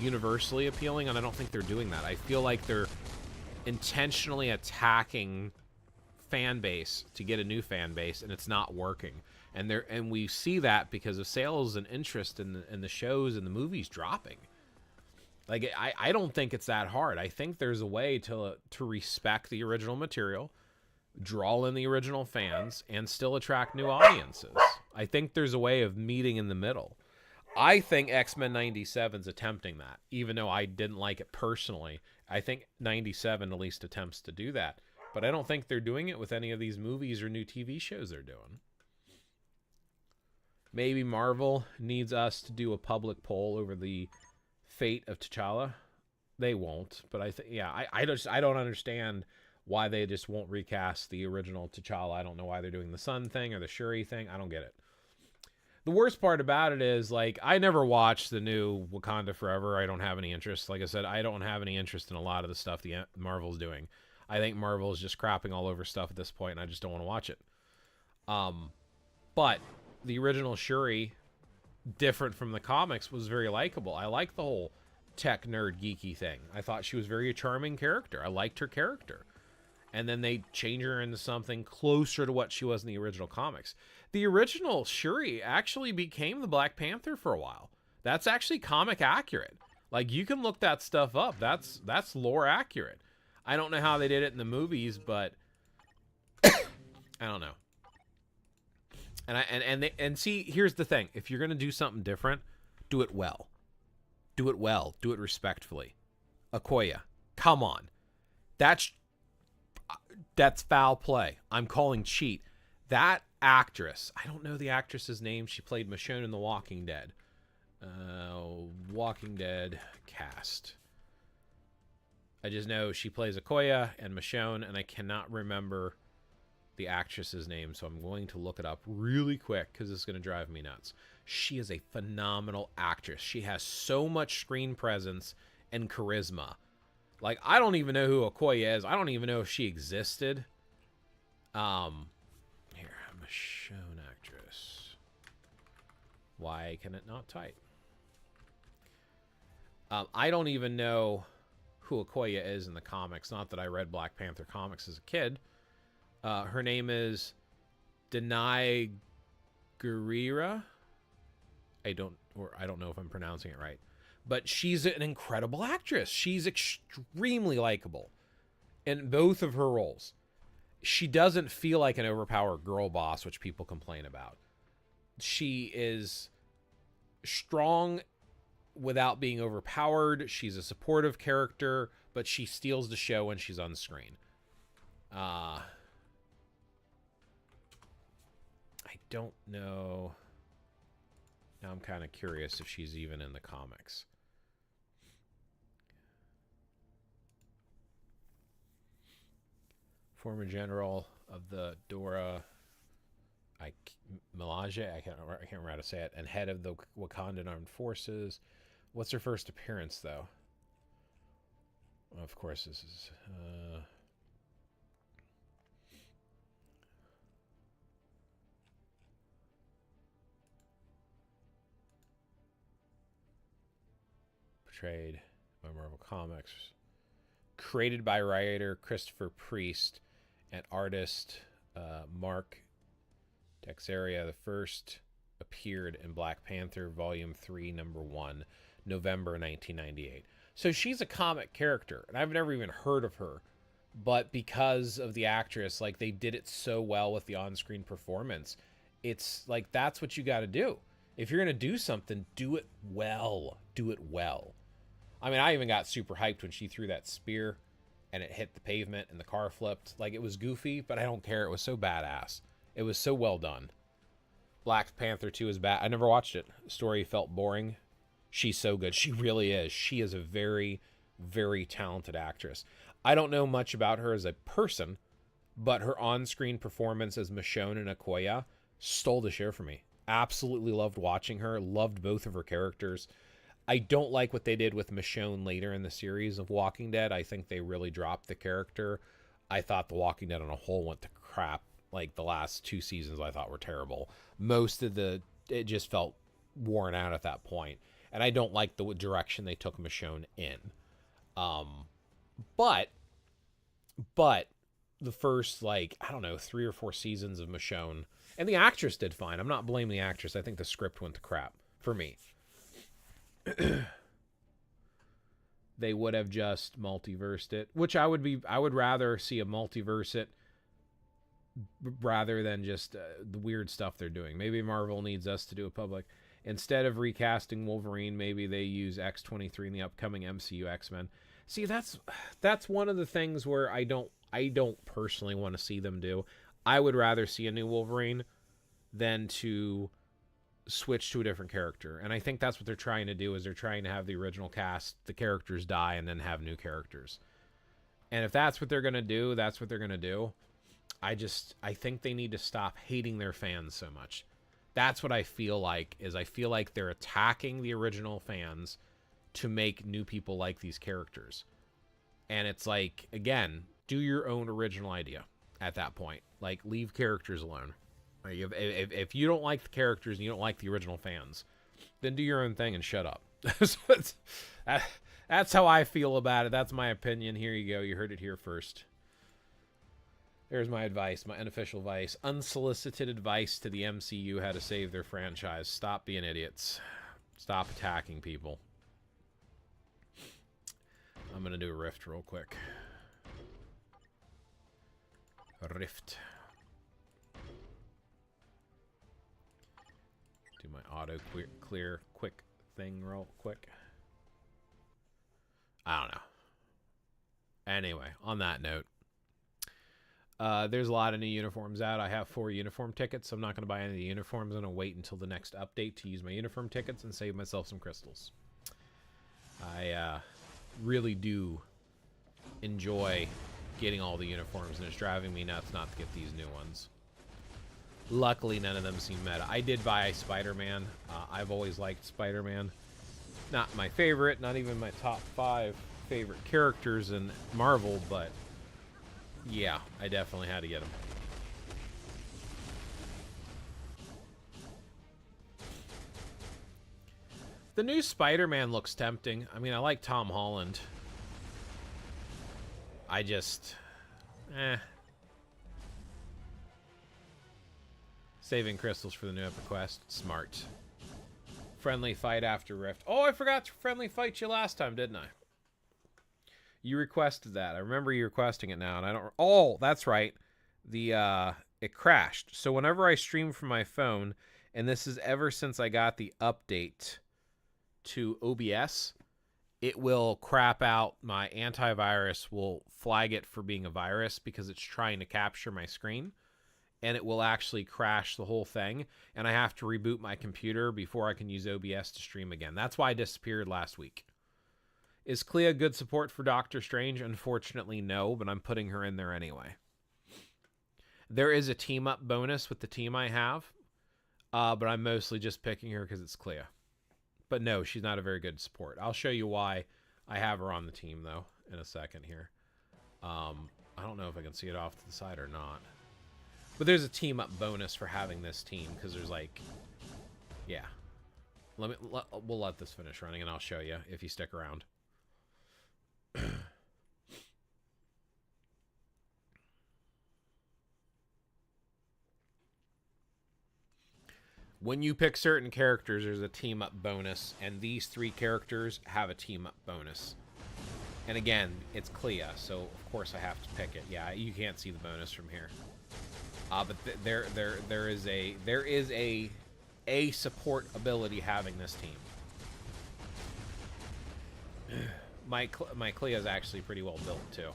universally appealing, and I don't think they're doing that. I feel like they're intentionally attacking fan base to get a new fan base, and it's not working. And we see that because of sales and interest in the shows and the movies dropping. Like, I don't think it's that hard. I think there's a way to respect the original material, draw in the original fans, and still attract new audiences. I think there's a way of meeting in the middle. I think X-Men 97's attempting that, even though I didn't like it personally. I think 97 at least attempts to do that. But I don't think they're doing it with any of these movies or new TV shows they're doing. Maybe Marvel needs us to do a public poll over the fate of T'Challa. They won't, but I think, yeah, I don't understand why they just won't recast the original T'Challa. I don't know why they're doing the Sun thing or the Shuri thing. I don't get it. The worst part about it is, like, I never watched the new Wakanda Forever. I don't have any interest. Like I said, I don't have any interest in a lot of the stuff the Marvel's doing. I think Marvel is just crapping all over stuff at this point, and I just don't want to watch it. But the original Shuri, different from the comics, was very likable. I like the whole tech nerd geeky thing. I thought she was very a charming character. I liked her character. And then they change her into something closer to what she was in the original comics. The original Shuri actually became the Black Panther for a while. That's actually comic accurate. Like, you can look that stuff up. That's lore accurate. I don't know how they did it in the movies, but I don't know. And see, here's the thing. If you're going to do something different, do it well. Do it well. Do it respectfully. Okoye, come on. That's foul play. I'm calling cheat. That actress, I don't know the actress's name. She played Michonne in The Walking Dead. Walking Dead cast. I just know she plays Okoye and Michonne, and I cannot remember the actress's name, so I'm going to look it up really quick because it's going to drive me nuts. She is a phenomenal actress. She has so much screen presence and charisma. Like, I don't even know who Okoye is. I don't even know if she existed. Here, Michonne actress. Why can it not type? I don't even know who Okoye is in the comics. Not that I read Black Panther comics as a kid. Her name is Denai Guerrera. I don't know if I'm pronouncing it right. But she's an incredible actress. She's extremely likable in both of her roles. She doesn't feel like an overpowered girl boss, which people complain about. She is strong without being overpowered. She's a supportive character, but she steals the show when she's on screen. I don't know. Now I'm kind of curious if she's even in the comics. Former general of the Dora Milaje, I can't remember how to say it, and head of the Wakandan Armed Forces. What's her first appearance, though? Of course, this is... portrayed by Marvel Comics. Created by writer Christopher Priest and artist Mark Texeria. The first appeared in Black Panther Volume 3, Number 1, November 1998. So she's a comic character, and I've never even heard of her. But because of the actress, like, they did it so well with the on-screen performance, it's like, that's what you got to do. If you're going to do something, do it well. Do it well. I mean, I even got super hyped when she threw that spear and it hit the pavement and the car flipped. Like, it was goofy, but I don't care. It was so badass. It was so well done. Black Panther 2 is bad. I never watched it. The story felt boring. She's so good. She really is. She is a very, very talented actress. I don't know much about her as a person, but her on-screen performance as Michonne and Okoye stole the show for me. Absolutely loved watching her. Loved both of her characters. I don't like what they did with Michonne later in the series of Walking Dead. I think they really dropped the character. I thought The Walking Dead on a whole went to crap. Like, the last 2 seasons I thought were terrible. It just felt worn out at that point. And I don't like the direction they took Michonne in. But the first, 3 or 4 seasons of Michonne, and the actress did fine. I'm not blaming the actress. I think the script went to crap for me. They would have just multiversed it, which I would rather see a multiverse it rather than just the weird stuff they're doing. Maybe Marvel needs us to do a public. Instead of recasting Wolverine, maybe they use X-23 in the upcoming MCU X-Men. See, that's one of the things where I don't personally want to see them do. I would rather see a new Wolverine than to switch to a different character. And I think that's what they're trying to do, is they're trying to have the original cast, the characters die, and then have new characters. And if that's what they're going to do, that's what they're going to do. I think they need to stop hating their fans so much. That's what I feel like, is I feel like they're attacking the original fans to make new people like these characters. And it's like, again, do your own original idea at that point. Like, leave characters alone. Like, if you don't like the characters and you don't like the original fans, then do your own thing and shut up. So that's how I feel about it. That's my opinion. Here you go. You heard it here first. There's my advice, my unofficial advice. Unsolicited advice to the MCU, how to save their franchise. Stop being idiots. Stop attacking people. I'm going to do a rift real quick. A rift. Do my auto clear quick thing real quick. I don't know. Anyway, on that note, there's a lot of new uniforms out. I have 4 uniform tickets. So I'm not going to buy any of the uniforms. I'm going to wait until the next update to use my uniform tickets and save myself some crystals. I really do enjoy getting all the uniforms, and it's driving me nuts not to get these new ones. Luckily, none of them seem meta. I did buy Spider-Man. I've always liked Spider-Man. Not my favorite, not even my top 5 favorite characters in Marvel, but yeah, I definitely had to get them. The new Spider-Man looks tempting. I mean, I like Tom Holland. I just... Saving crystals for the new Epic Quest. Smart. Friendly fight after Rift. Oh, I forgot to friendly fight you last time, didn't I? You requested that. I remember you requesting it now, and I don't... Oh, that's right. It crashed. So whenever I stream from my phone, and this is ever since I got the update to OBS, it will crap out. My antivirus will flag it for being a virus because it's trying to capture my screen, and it will actually crash the whole thing, and I have to reboot my computer before I can use OBS to stream again. That's why I disappeared last week. Is Clea good support for Doctor Strange? Unfortunately, no, but I'm putting her in there anyway. There is a team-up bonus with the team I have, but I'm mostly just picking her because it's Clea. But no, she's not a very good support. I'll show you why I have her on the team, though, in a second here. I don't know if I can see it off to the side or not. But there's a team-up bonus for having this team, because there's like... Yeah. We'll let this finish running, and I'll show you if you stick around. When you pick certain characters, there's a team-up bonus, and these 3 characters have a team-up bonus. And again, it's Clea, so of course I have to pick it. Yeah, you can't see the bonus from here. But there is a support ability having this team. My Clea is actually pretty well built too.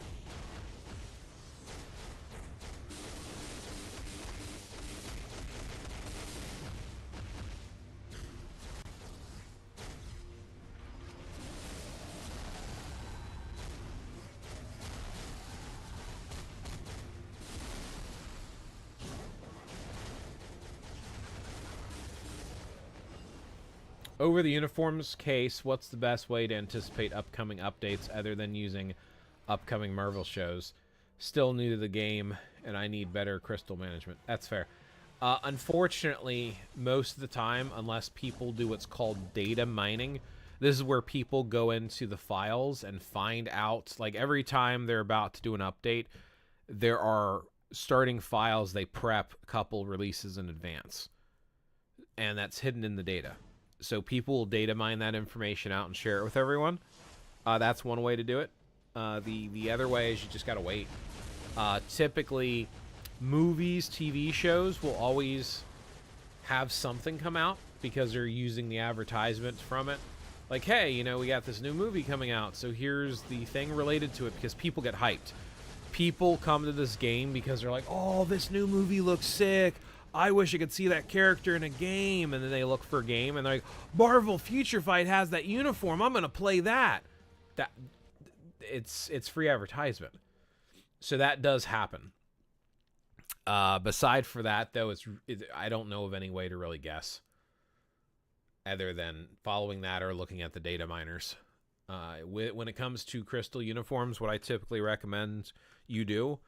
Over the uniforms case, what's the best way to anticipate upcoming updates other than using upcoming Marvel shows? Still new to the game, and I need better crystal management. That's fair. Unfortunately, most of the time, unless people do what's called data mining, this is where people go into the files and find out, like every time they're about to do an update, there are starting files they prep a couple releases in advance. And that's hidden in the data. So people will data mine that information out and share it with everyone. That's one way to do it. The other way is you just got to wait. Typically, movies, TV shows will always have something come out because they're using the advertisements from it. Like, hey, you know, we got this new movie coming out, so here's the thing related to it, because people get hyped. People come to this game because they're like, oh, this new movie looks sick. I wish I could see that character in a game. And then they look for a game, and they're like, Marvel Future Fight has that uniform. I'm going to play that. It's free advertisement. So that does happen. Beside for that, though, I don't know of any way to really guess, other than following that or looking at the data miners. When it comes to crystal uniforms, what I typically recommend you do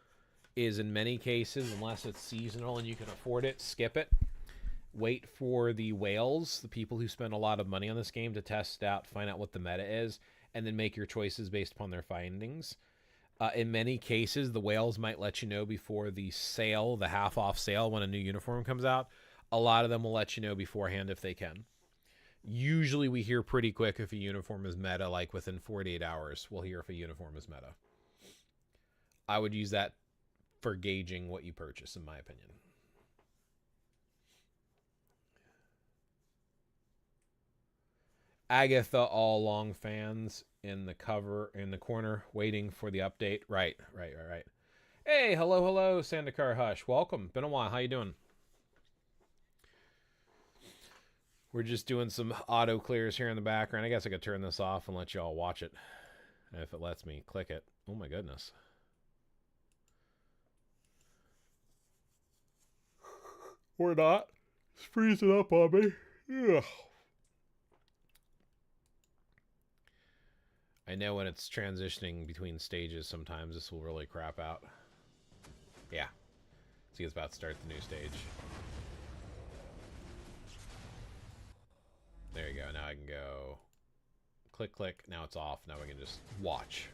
is, in many cases, unless it's seasonal and you can afford it, skip it. Wait for the whales, the people who spend a lot of money on this game, to test it out, find out what the meta is, and then make your choices based upon their findings. In many cases, the whales might let you know before the sale, the half-off sale, when a new uniform comes out. A lot of them will let you know beforehand if they can. Usually we hear pretty quick if a uniform is meta, like within 48 hours, we'll hear if a uniform is meta. I would use that for gauging what you purchase, in my opinion. Agatha all along fans in the corner waiting for the update. Right. Hey, hello, Sandacar Hush. Welcome. Been a while. How you doing? We're just doing some auto clears here in the background. I guess I could turn this off and let you all watch it. If it lets me click it. Oh my goodness. Or not. It's freezing up on me. Ugh. I know when it's transitioning between stages, sometimes this will really crap out. Yeah. See, it's about to start the new stage. There you go. Now I can go click, click. Now it's off. Now we can just watch.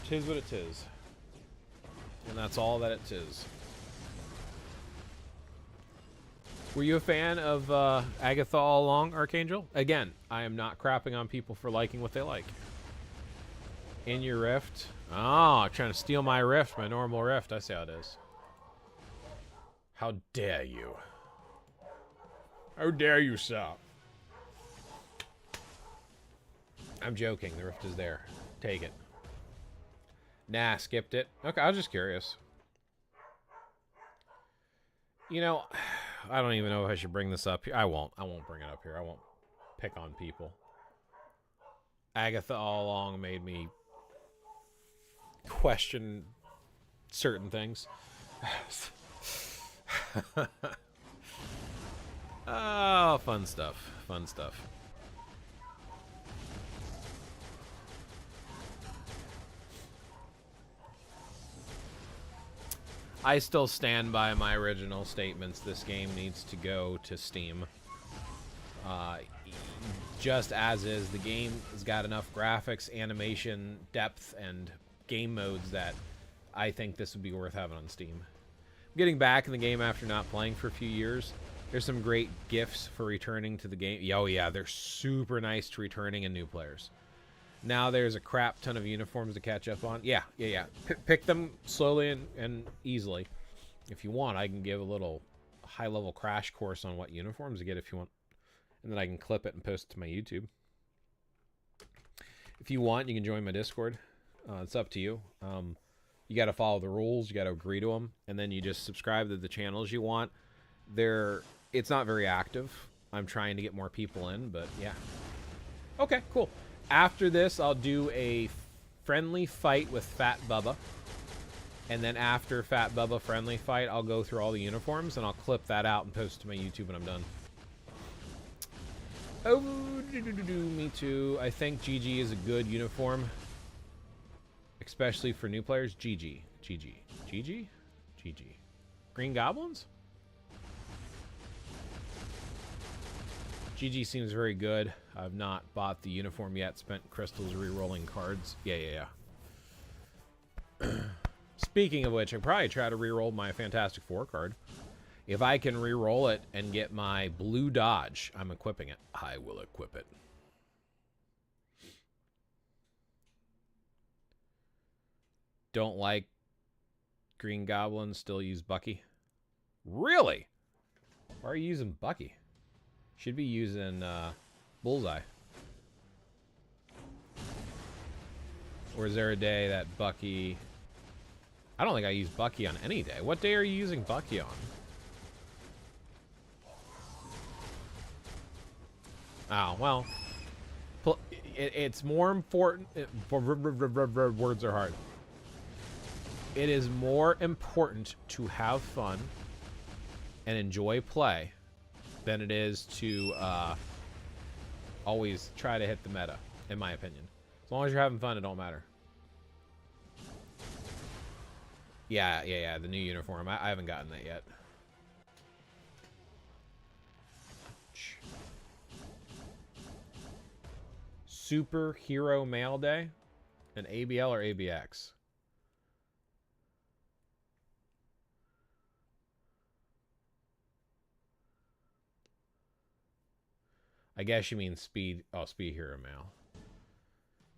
Tis what it is. And that's all that it is. Were you a fan of Agatha all along, Archangel? Again, I am not crapping on people for liking what they like. In your rift? Oh, trying to steal my rift, my normal rift. I see how it is. How dare you? How dare you, sir? I'm joking. The rift is there. Take it. Nah, skipped it. Okay, I was just curious. You know, I don't even know if I should bring this up here. I won't bring it up here. I won't pick on people. Agatha all along made me question certain things. Oh, fun stuff. Fun stuff. I still stand by my original statements. This game needs to go to Steam. Just as is, the game has got enough graphics, animation, depth, and game modes that I think this would be worth having on Steam. Getting back in the game after not playing for a few years, there's some great gifts for returning to the game. Oh yeah, they're super nice to returning and new players. Now there's a crap ton of uniforms to catch up on. Yeah. Pick them slowly and easily. If you want, I can give a little high-level crash course on what uniforms to get if you want. And then I can clip it and post it to my YouTube. If you want, you can join my Discord. It's up to you. You got to follow the rules. You got to agree to them. And then you just subscribe to the channels you want. It's not very active. I'm trying to get more people in, but yeah. Okay, cool. After this, I'll do a friendly fight with Fat Bubba. And then after Fat Bubba friendly fight, I'll go through all the uniforms, and I'll clip that out and post it to my YouTube when I'm done. Oh, me too. I think GG is a good uniform. Especially for new players. GG. Green Goblins? GG seems very good. I've not bought the uniform yet. Spent crystals re-rolling cards. Yeah. Speaking of which, I probably try to re-roll my Fantastic Four card. If I can re-roll it and get my blue dodge, I'm equipping it. I will equip it. Don't like Green Goblin. Still use Bucky. Really? Why are you using Bucky? Should be using Bullseye. Or is there a day that Bucky... I don't think I use Bucky on any day. What day are you using Bucky on? Oh, well. It's more important... Words are hard. It is more important to have fun and enjoy play than it is to always try to hit the meta, in my opinion. As long as you're having fun, it don't matter. Yeah, the new uniform. I haven't gotten that yet. Superhero Mail Day? An ABL or ABX? I guess you mean Speed... Oh, Speed Hero Mail.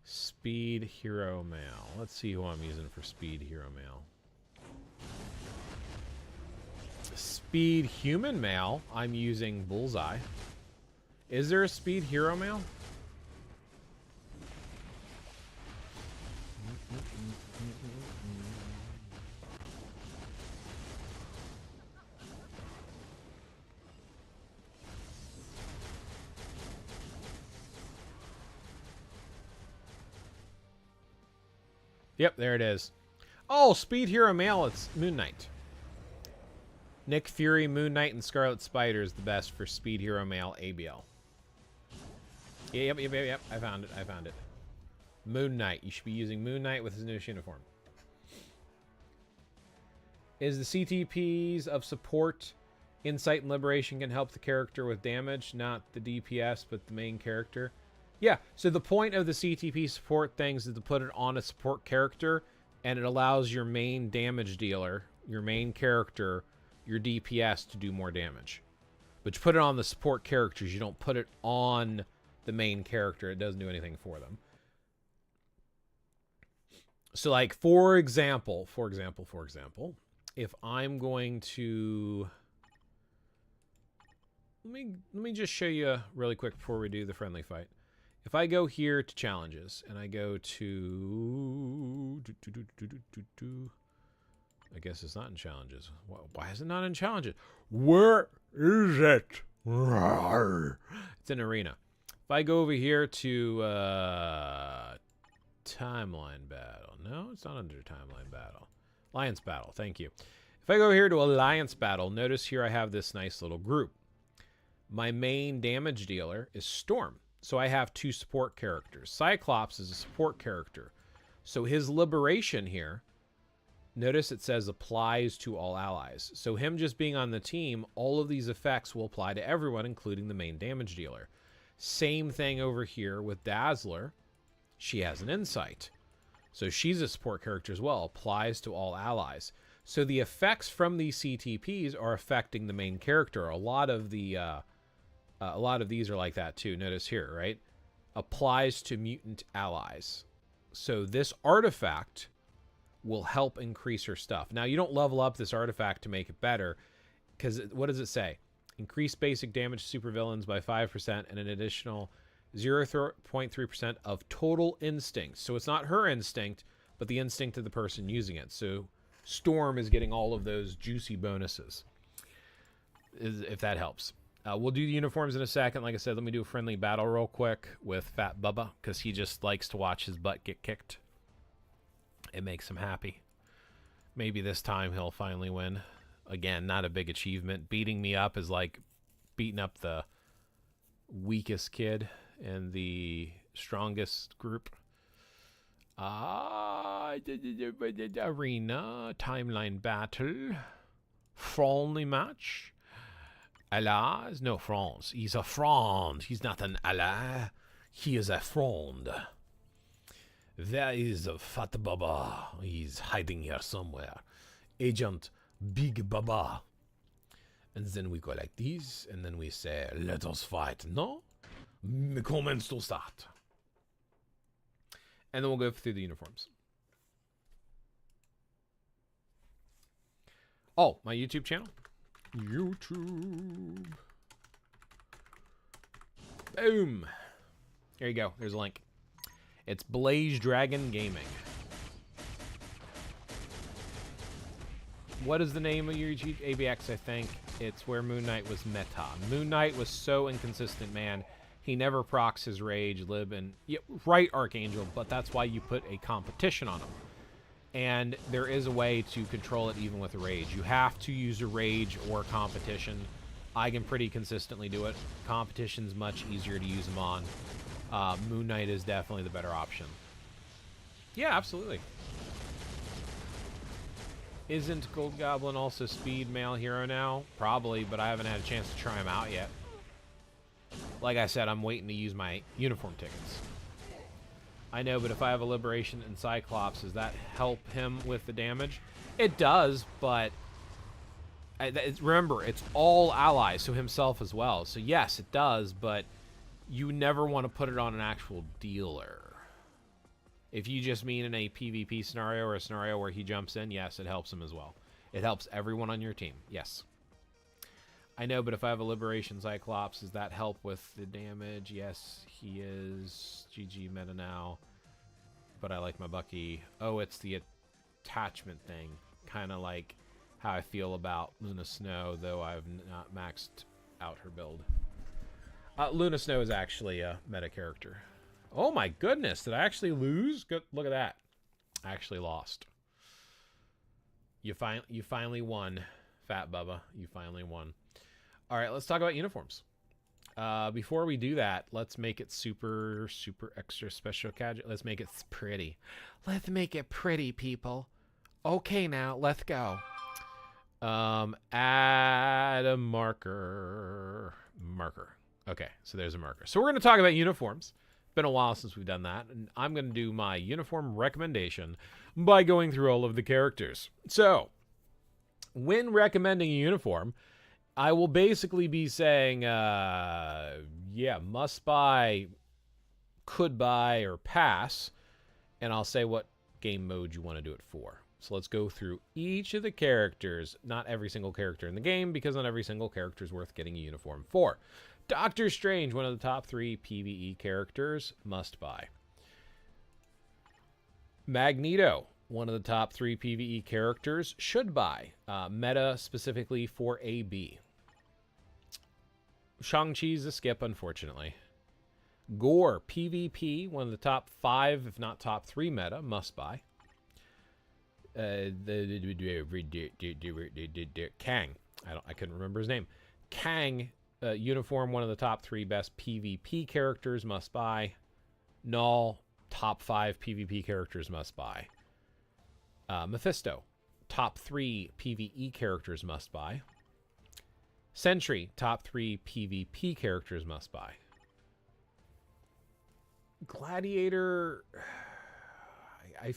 Speed Hero Mail. Let's see who I'm using for Speed Hero Mail. Speed Human Mail. I'm using Bullseye. Is there a Speed Hero Mail? Yep, there it is. Oh, Speed Hero Mail, it's Moon Knight. Nick Fury, Moon Knight, and Scarlet Spider is the best for Speed Hero Mail ABL. Yep. I found it. Moon Knight. You should be using Moon Knight with his newest uniform. Is the CTPs of support, insight, and liberation can help the character with damage, not the DPS, but the main character? Yeah, so the point of the CTP support things is to put it on a support character, and it allows your main damage dealer, your main character, your DPS to do more damage. But you put it on the support characters, you don't put it on the main character. It doesn't do anything for them. So like, for example, if I'm going to... Let me just show you really quick before we do the friendly fight. If I go here to challenges and I go to I guess it's not in challenges. Why is it not in challenges? Where is it? It's in arena. If I go over here to timeline battle. No, it's not under timeline battle. Alliance battle. Thank you. If I go here to alliance battle, notice here I have this nice little group. My main damage dealer is Storm. So I have two support characters. Cyclops is a support character. So his liberation here, notice it says applies to all allies. So him just being on the team, all of these effects will apply to everyone, including the main damage dealer. Same thing over here with Dazzler. She has an insight. So she's a support character as well. Applies to all allies. So the effects from these CTPs are affecting the main character. A lot of these are like that too. Notice here, right? Applies to mutant allies. So this artifact will help increase her stuff. Now, you don't level up this artifact to make it better, because what does it say? Increase basic damage to supervillains by 5% and an additional 0.3% of total instinct. So it's not her instinct, but the instinct of the person using it. So Storm is getting all of those juicy bonuses, if that helps. We'll do the uniforms in a second. Like I said, let me do a friendly battle real quick with Fat Bubba, because he just likes to watch his butt get kicked. It makes him happy. Maybe this time he'll finally win. Again, not a big achievement. Beating me up is like beating up the weakest kid in the strongest group. Arena, timeline battle, friendly match. Allies? No, France. He's a friend. He's not an ally. He is a friend. There is a Fat Baba. He's hiding here somewhere. Agent Big Baba. And then we go like this, and then we say, let us fight. No? Commence to start. And then we'll go through the uniforms. Oh, my YouTube channel? YouTube. Boom. There you go. There's a link. It's Blaze Dragon Gaming. What is the name of your ABX, I think? It's where Moon Knight was meta. Moon Knight was so inconsistent, man. He never procs his rage, lib, and... Yeah, right, Archangel, but that's why you put a competition on him. And there is a way to control it even with a rage. You have to use a rage or competition. I can pretty consistently do it. Competition's much easier to use them on. Moon Knight is definitely the better option. Yeah, absolutely. Isn't Gold Goblin also speed male hero now? Probably, but I haven't had a chance to try him out yet. Like I said, I'm waiting to use my uniform tickets. I know, but if I have a Liberation and Cyclops, does that help him with the damage? It does, but... remember, it's all allies, so himself as well. So yes, it does, but you never want to put it on an actual dealer. If you just mean in a PvP scenario or a scenario where he jumps in, yes, it helps him as well. It helps everyone on your team, yes. I know, but if I have a Liberation Cyclops, does that help with the damage? Yes, he is. GG meta now. But I like my Bucky. Oh, it's the attachment thing. Kind of like how I feel about Luna Snow, though I've not maxed out her build. Luna Snow is actually a meta character. Oh my goodness, did I actually lose? Good, look at that. I actually lost. You finally won, Fat Bubba. You finally won. All right, let's talk about uniforms. Before we do that, let's make it super extra special casual. Let's make it pretty. Let's make it pretty, people. Okay, now let's go. Add a marker. Okay, so there's a marker. So we're going to talk about uniforms. Been a while since we've done that, and I'm going to do my uniform recommendation by going through all of the characters. So, when recommending a uniform, I will basically be saying, yeah, must buy, could buy, or pass, and I'll say what game mode you want to do it for. So let's go through each of the characters, not every single character in the game, because not every single character is worth getting a uniform for. Doctor Strange, one of the top 3 PvE characters, must buy. Magneto, one of the top 3 PvE characters, should buy. Meta specifically for AB. Shang-Chi's a skip, unfortunately. Gore, PvP, one of the top 5, if not top 3 meta, must buy. Kang, I couldn't remember his name. Kang, uniform, one of the top 3 best PvP characters, must buy. Null, top 5 PvP characters, must buy. Mephisto, top 3 PvE characters, must buy. Sentry, top 3 PvP characters, must buy. Gladiator, I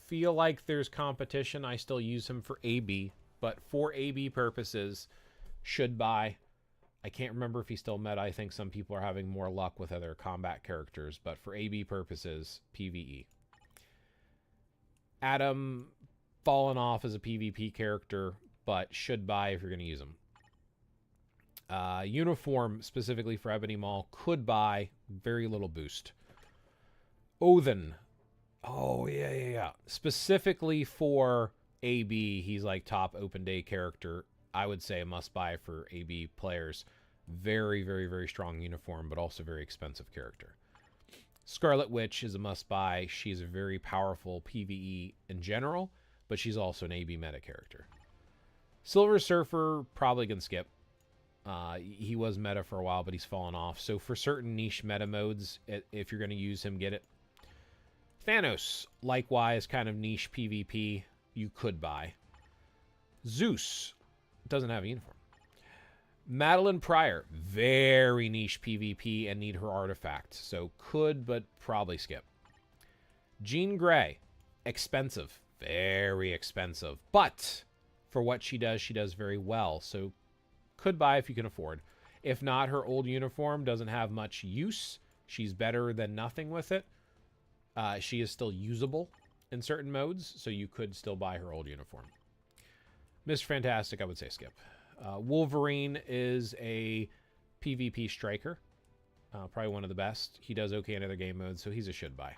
feel like there's competition. I still use him for AB, but for AB purposes, should buy. I can't remember if he's still meta. I think some people are having more luck with other combat characters, but for AB purposes, PvE. Adam, fallen off as a PvP character, but should buy if you're going to use him. Uniform, specifically for Ebony Maw, could buy, very little boost. Odin. Oh, yeah. Specifically for AB, he's like top open day character. I would say a must buy for AB players. Very, very, very strong uniform, but also very expensive character. Scarlet Witch is a must buy. She's a very powerful PvE in general, but she's also an AB meta character. Silver Surfer, probably gonna skip. He was meta for a while, but he's fallen off. So for certain niche meta modes, if you're going to use him, get it. Thanos, likewise, kind of niche PvP, you could buy. Zeus, doesn't have a uniform. Madeline Pryor, very niche PvP and need her artifact. So could, but probably skip. Jean Grey, expensive. Very expensive. But for what she does very well. So could buy if you can afford. If not, her old uniform doesn't have much use. She's better than nothing with it. She is still usable in certain modes, so you could still buy her old uniform. Mr. Fantastic, I would say skip. Wolverine is a PvP striker. Probably one of the best. He does okay in other game modes, so he's a should buy.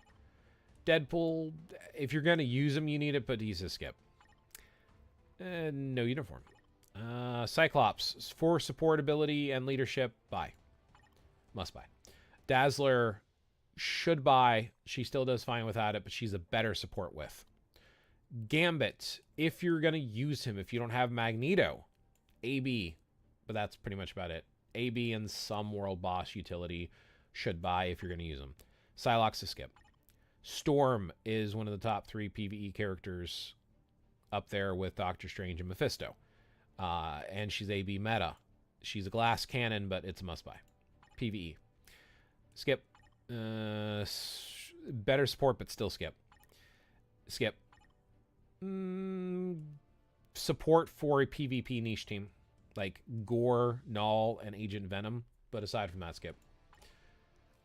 Deadpool, if you're going to use him, you need it, but he's a skip. No uniform. Cyclops, for support ability and leadership, buy. Must buy. Dazzler, should buy. She still does fine without it, but she's a better support with. Gambit, if you're going to use him, if you don't have Magneto, AB, but that's pretty much about it. AB and some world boss utility, should buy if you're going to use them. Psylocke's a skip. Storm is one of the top 3 PvE characters, up there with Doctor Strange and Mephisto. And she's AB meta. She's a glass cannon, but it's a must buy. PvE. Skip. Better support, but still skip. Skip. Support for a PvP niche team. Like Gore, Null, and Agent Venom. But aside from that, skip.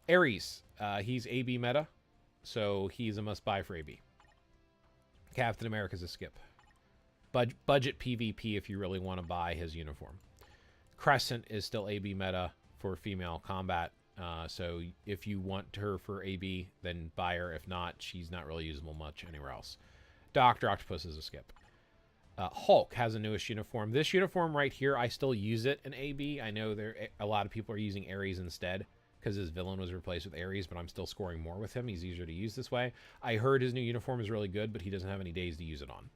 Ares. He's AB meta. So he's a must buy for AB. Captain America's a skip. Budget PvP if you really want to buy his uniform. Crescent is still AB meta for female combat. So if you want her for AB, then buy her. If not, she's not really usable much anywhere else. Dr. Octopus is a skip. Hulk has a newest uniform. This uniform right here, I still use it in AB. I know a lot of people are using Ares instead because his villain was replaced with Ares, but I'm still scoring more with him. He's easier to use this way. I heard his new uniform is really good, but he doesn't have any days to use it on.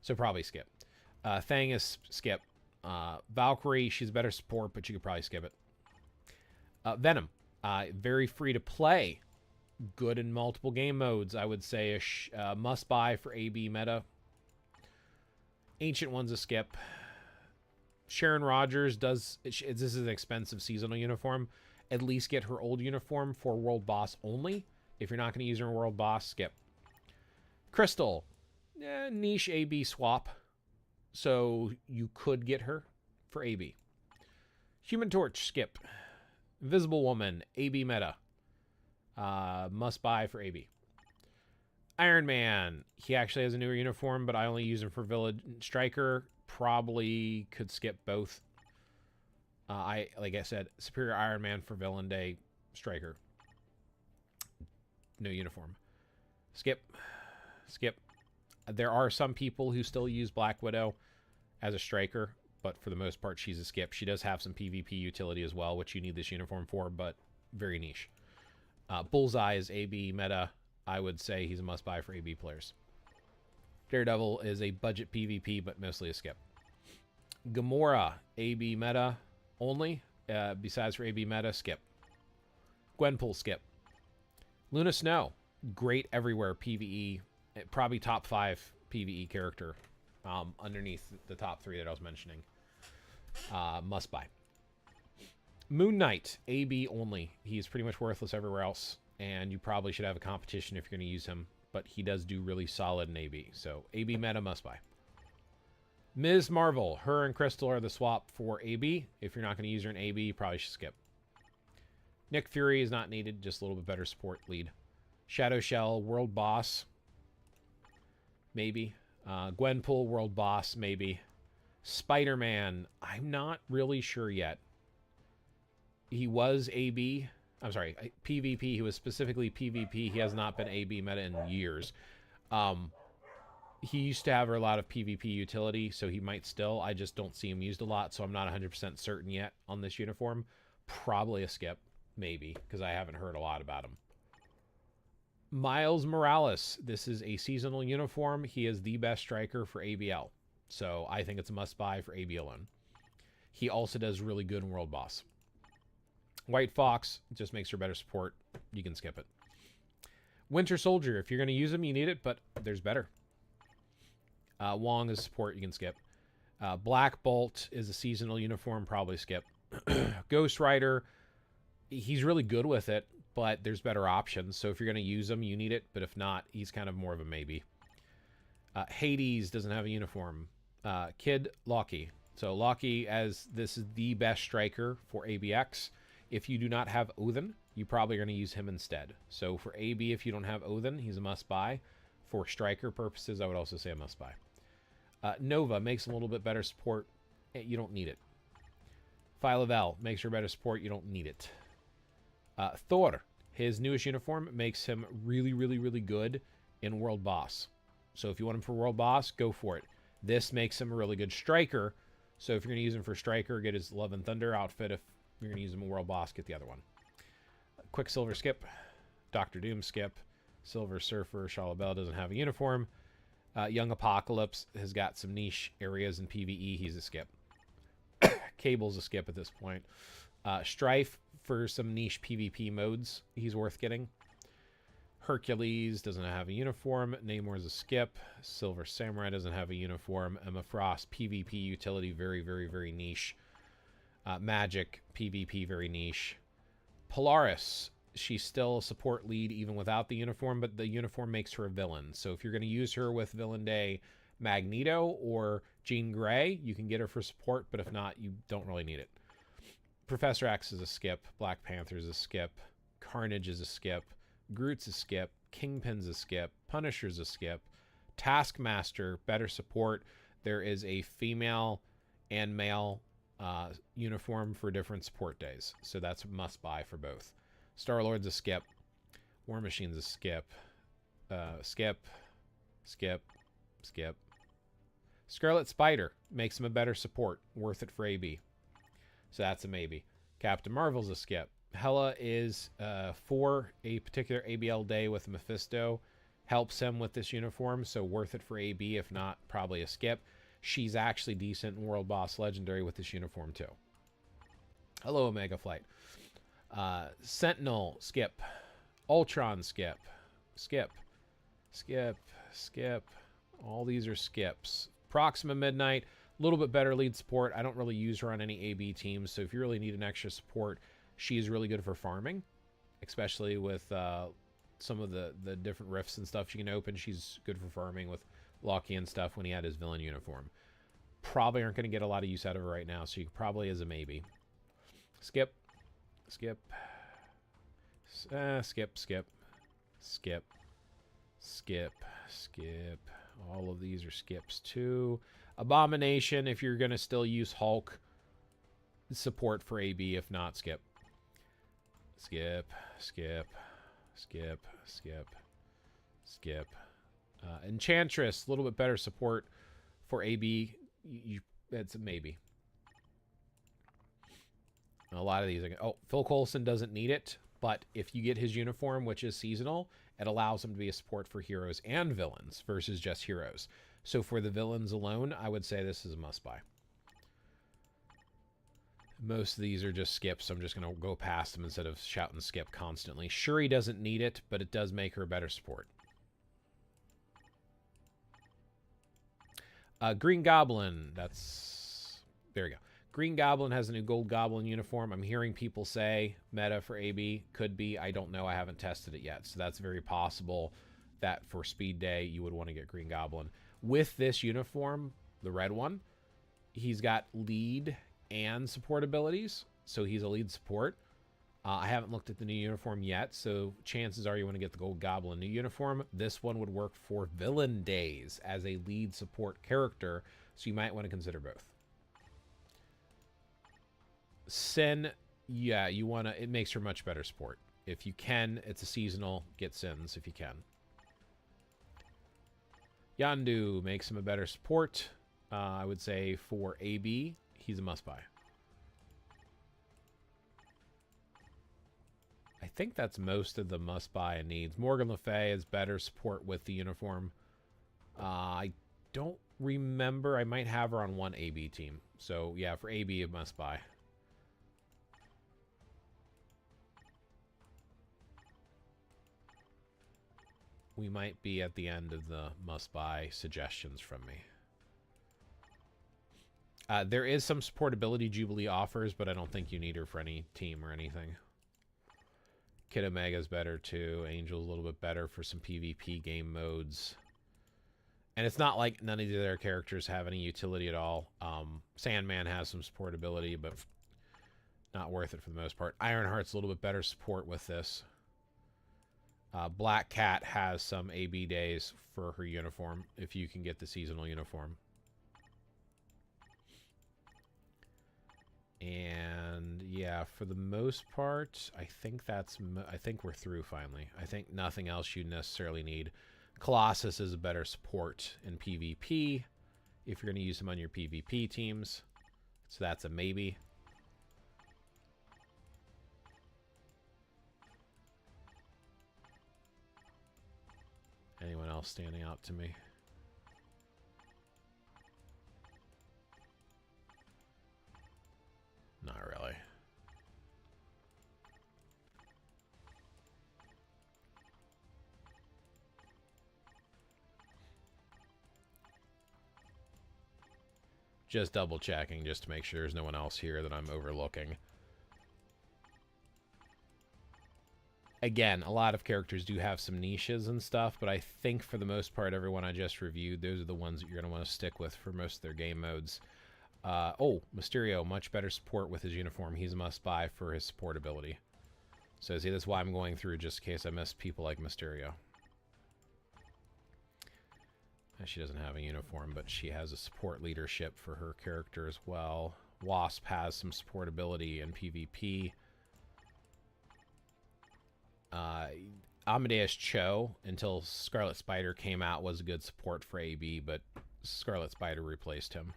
So probably skip. Thang is skip. Valkyrie, she's better support, but you could probably skip it. Venom, very free to play. Good in multiple game modes. I would say a must buy for AB meta. Ancient One's a skip. Sharon Rogers does. This is an expensive seasonal uniform. At least get her old uniform for World Boss only. If you're not going to use her in World Boss, skip. Crystal, niche AB swap. So you could get her for AB. Human Torch, skip. Invisible Woman, AB meta. Must buy for AB. Iron Man, he actually has a newer uniform, but I only use him for Village Striker. Probably could skip both. Like I said, Superior Iron Man for Villain Day, Striker. No uniform. Skip. Skip. There are some people who still use Black Widow as a Striker, but for the most part, she's a skip. She does have some PvP utility as well, which you need this uniform for, but very niche. Bullseye is AB meta. I would say he's a must-buy for AB players. Daredevil is a budget PvP, but mostly a skip. Gamora, AB meta only. Besides for AB meta, skip. Gwenpool, skip. Luna Snow, great everywhere PvE. Probably top 5 PvE character underneath the top 3 that I was mentioning. Must-buy. Moon Knight, AB only. He's pretty much worthless everywhere else. And you probably should have a competition if you're going to use him. But he does do really solid in AB. So AB meta must buy. Ms. Marvel. Her and Crystal are the swap for AB. If you're not going to use her in AB, you probably should skip. Nick Fury is not needed. Just a little bit better support lead. Shadow Shell. World Boss. Maybe. Gwenpool. World Boss. Maybe. Spider-Man. I'm not really sure yet. He was AB. I'm sorry, PvP. He was specifically PvP. He has not been AB meta in years. He used to have a lot of PvP utility, so he might still. I just don't see him used a lot, so I'm not 100% certain yet on this uniform. Probably a skip, maybe, because I haven't heard a lot about him. Miles Morales. This is a seasonal uniform. He is the best striker for ABL, so I think it's a must-buy for AB alone. He also does really good in World Boss. White Fox just makes her better support. You can skip it. Winter Soldier. If you're going to use him, you need it, but there's better. Wong is support. You can skip. Black Bolt is a seasonal uniform. Probably skip. Ghost Rider. He's really good with it, but there's better options. So if you're going to use him, you need it. But if not, he's kind of more of a maybe. Hades doesn't have a uniform. Kid Loki. So Loki, as this is the best striker for ABX. If you do not have Odin, you probably are going to use him instead. So for AB, if you don't have Odin, he's a must-buy. For striker purposes, I would also say a must-buy. Nova makes him a little bit better support. You don't need it. Phi Lavelle makes her better support. You don't need it. Thor, his newest uniform makes him really, really, really good in World Boss. So if you want him for World Boss, go for it. This makes him a really good striker. So if you're going to use him for striker, get his Love and Thunder outfit. If you're going to use him in World Boss, get the other one. Quicksilver skip. Doctor Doom skip. Silver Surfer. Shah LaBelle doesn't have a uniform. Young Apocalypse has got some niche areas in PvE. He's a skip. Cable's a skip at this point. Strife for some niche PvP modes. He's worth getting. Hercules doesn't have a uniform. Namor's a skip. Silver Samurai doesn't have a uniform. Emma Frost, PvP utility, very, very, very niche. Magic, PvP, very niche. Polaris, she's still a support lead even without the uniform, but the uniform makes her a villain. So if you're going to use her with Villain Day Magneto or Jean Grey, you can get her for support, but if not, you don't really need it. Professor X is a skip. Black Panther is a skip. Carnage is a skip. Groot's a skip. Kingpin's a skip. Punisher's a skip. Taskmaster, better support. There is a female and male uniform for different support days. So that's a must buy for both. Star-Lord's a skip. War Machine's a skip. Skip. Scarlet Spider makes him a better support. Worth it for AB. So that's a maybe. Captain Marvel's a skip. Hela is for a particular ABL day with Mephisto. Helps him with this uniform, so worth it for AB. If not, probably a skip. She's actually decent in World Boss Legendary with this uniform too. Hello, Omega Flight. Sentinel, skip. Ultron, skip. Skip. All these are skips. Proxima Midnight, a little bit better lead support. I don't really use her on any AB teams, so if you really need an extra support, she's really good for farming, especially with some of the different rifts and stuff she can open. She's good for farming with Loki and stuff when he had his villain uniform. Probably aren't going to get a lot of use out of her right now, so you probably is a maybe. Skip. All of these are skips too. Abomination, if you're going to still use Hulk, support for AB. If not, skip. Enchantress, a little bit better support for AB. That's a maybe. And a lot of these are... Oh, Phil Coulson doesn't need it, but if you get his uniform, which is seasonal, it allows him to be a support for heroes and villains versus just heroes. So for the villains alone, I would say this is a must-buy. Most of these are just skips, so I'm just going to go past them instead of shouting skip constantly. Shuri doesn't need it, but it does make her a better support. Green Goblin, that's... There we go. Green Goblin has a new Gold Goblin uniform. I'm hearing people say meta for AB. Could be. I don't know. I haven't tested it yet. So that's very possible that for Speed Day, you would want to get Green Goblin. With this uniform, the red one, he's got lead and support abilities. So he's a lead support. I haven't looked at the new uniform yet. So chances are you want to get the Gold Goblin new uniform. This one would work for Villain Days as a lead support character. So you might want to consider both. Sin, yeah, you want to, it makes her much better support. If you can, it's a seasonal, get Sins if you can. Yondu makes him a better support. I would say for AB, he's a must-buy. I think that's most of the must-buy and needs. Morgan Le Fay is better support with the uniform. I don't remember. I might have her on one AB team. So, yeah, for AB, a must-buy. We might be at the end of the must-buy suggestions from me. There is some supportability Jubilee offers, but I don't think you need her for any team or anything. Kid Omega's better too. Angel's a little bit better for some PvP game modes. And it's not like none of the other characters have any utility at all. Sandman has some supportability, but not worth it for the most part. Ironheart's a little bit better support with this. Black Cat has some AB days for her uniform, if you can get the seasonal uniform. yeah, for the most part, I think I think we're through finally. I think nothing else you necessarily need. Colossus is a better support in PvP if you're going to use him on your PvP teams. So that's a maybe. Anyone else standing out to me? Not really. Just double checking just to make sure there's no one else here that I'm overlooking. Again, a lot of characters do have some niches and stuff, but I think for the most part, everyone I just reviewed, those are the ones that you're going to want to stick with for most of their game modes. Oh, Mysterio, much better support with his uniform. He's a must-buy for his support ability. So see, that's why I'm going through, just in case I miss people like Mysterio. She doesn't have a uniform, but she has a support leadership for her character as well. Wasp has some support ability in PvP. Amadeus Cho, until Scarlet Spider came out, was a good support for AB, but Scarlet Spider replaced him.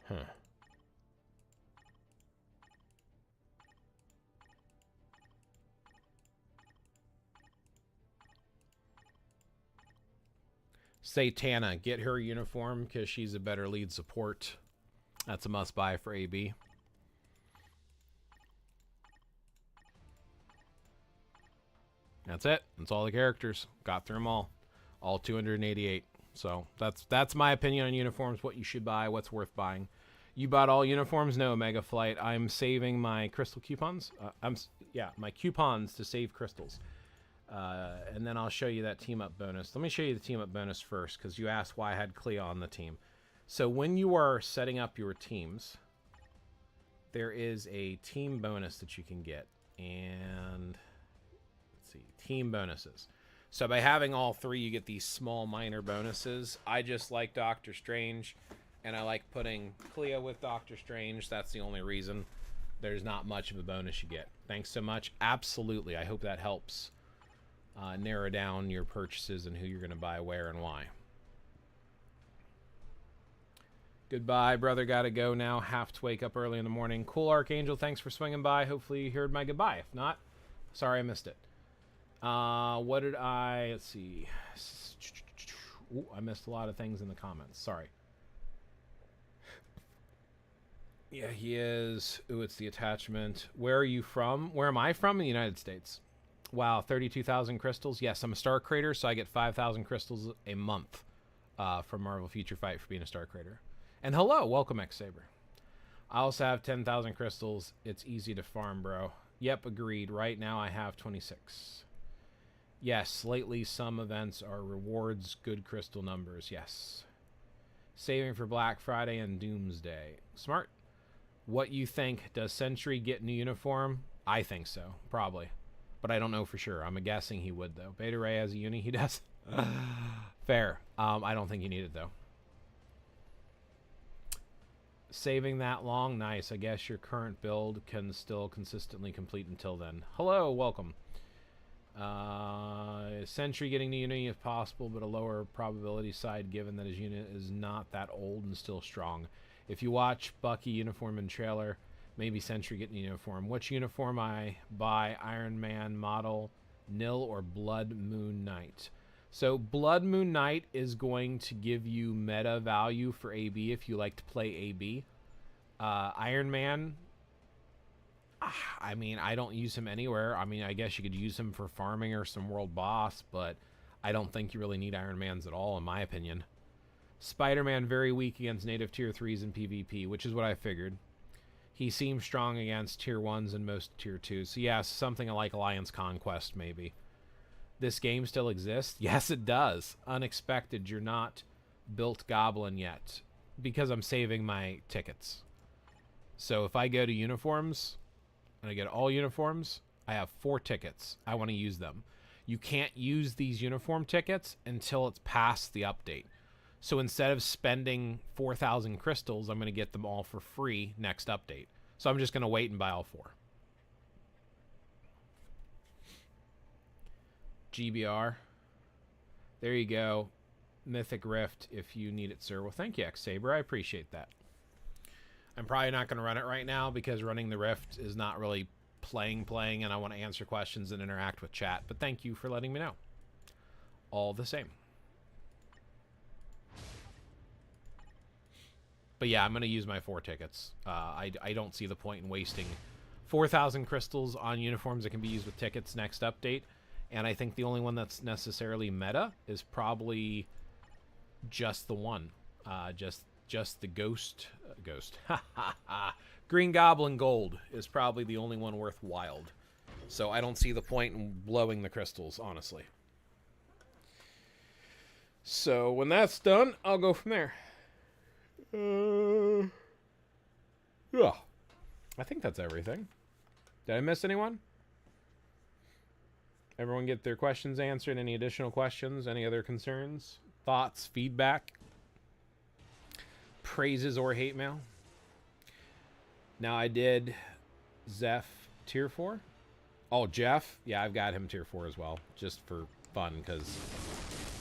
Huh. Satana, get her uniform because she's a better lead support. That's a must-buy for AB. That's it. That's all the characters. Got through them all. All 288. So that's my opinion on uniforms, what you should buy, what's worth buying. You bought all uniforms? No, Mega Flight. I'm saving my crystal coupons. My coupons to save crystals. And then I'll show you that team-up bonus. Let me show you the team-up bonus first, because you asked why I had Clea on the team. So when you are setting up your teams, there is a team bonus that you can get. And let's see, team bonuses. So by having all three, you get these small minor bonuses. I just like Doctor Strange, and I like putting Clea with Doctor Strange. That's the only reason. There's not much of a bonus you get. Thanks so much. Absolutely. I hope that helps narrow down your purchases and who you're going to buy where and why. Goodbye, brother. Gotta go now. Have to wake up early in the morning. Cool, Archangel. Thanks for swinging by. Hopefully you heard my goodbye. If not, sorry I missed it. What did I... Let's see. Ooh, I missed a lot of things in the comments. Sorry. Yeah, he is. Ooh, it's the attachment. Where are you from? Where am I from? In the United States. Wow, 32,000 crystals. Yes, I'm a star creator, so I get 5,000 crystals a month from Marvel Future Fight for being a star creator. And hello, welcome, X-Saber. I also have 10,000 crystals. It's easy to farm, bro. Yep, agreed. Right now I have 26. Yes, lately some events are rewards, good crystal numbers. Yes. Saving for Black Friday and Doomsday. Smart. What you think? Does Sentry get new uniform? I think so, probably. But I don't know for sure. I'm guessing he would, though. Beta Ray has a uni? He does. Fair. I don't think you need it, though. Saving that long? Nice. I guess your current build can still consistently complete until then. Hello, welcome. Sentry getting the unit if possible, but a lower probability side given that his unit is not that old and still strong. If you watch Bucky uniform and trailer, maybe Sentry getting the uniform. Which uniform I buy? Iron Man model, Nil, or Blood Moon Knight? So Blood Moon Knight is going to give you meta value for AB if you like to play AB. Iron Man, I mean, I don't use him anywhere. I mean, I guess you could use him for farming or some world boss, but I don't think you really need Iron Mans at all, in my opinion. Spider-Man, very weak against native tier 3s in PvP, which is what I figured. He seems strong against tier 1s and most tier 2s. So yeah, something like Alliance Conquest, maybe. This game still exists? Yes, it does. Unexpected, you're not built Goblin yet. Because I'm saving my tickets. So if I go to uniforms and I get all uniforms, I have 4 tickets. I want to use them. You can't use these uniform tickets until it's past the update. So instead of spending 4,000 crystals, I'm going to get them all for free next update. So I'm just going to wait and buy all 4. GBR. There you go. Mythic Rift if you need it, sir. Well, thank you, X-Saber. I appreciate that. I'm probably not going to run it right now because running the Rift is not really playing, and I want to answer questions and interact with chat. But thank you for letting me know. All the same. But yeah, I'm going to use my 4 tickets. I don't see the point in wasting 4,000 crystals on uniforms that can be used with tickets next update. And I think the only one that's necessarily meta is probably just the one. Just the ghost. Green Goblin Gold is probably the only one worthwhile. So I don't see the point in blowing the crystals, honestly. So when that's done, I'll go from there. Yeah. I think that's everything. Did I miss anyone? Everyone get their questions answered? Any additional questions? Any other concerns? Thoughts? Feedback? Praises or hate mail? Now I did Zeph tier 4. Oh, Jeff? Yeah, I've got him tier 4 as well. Just for fun, because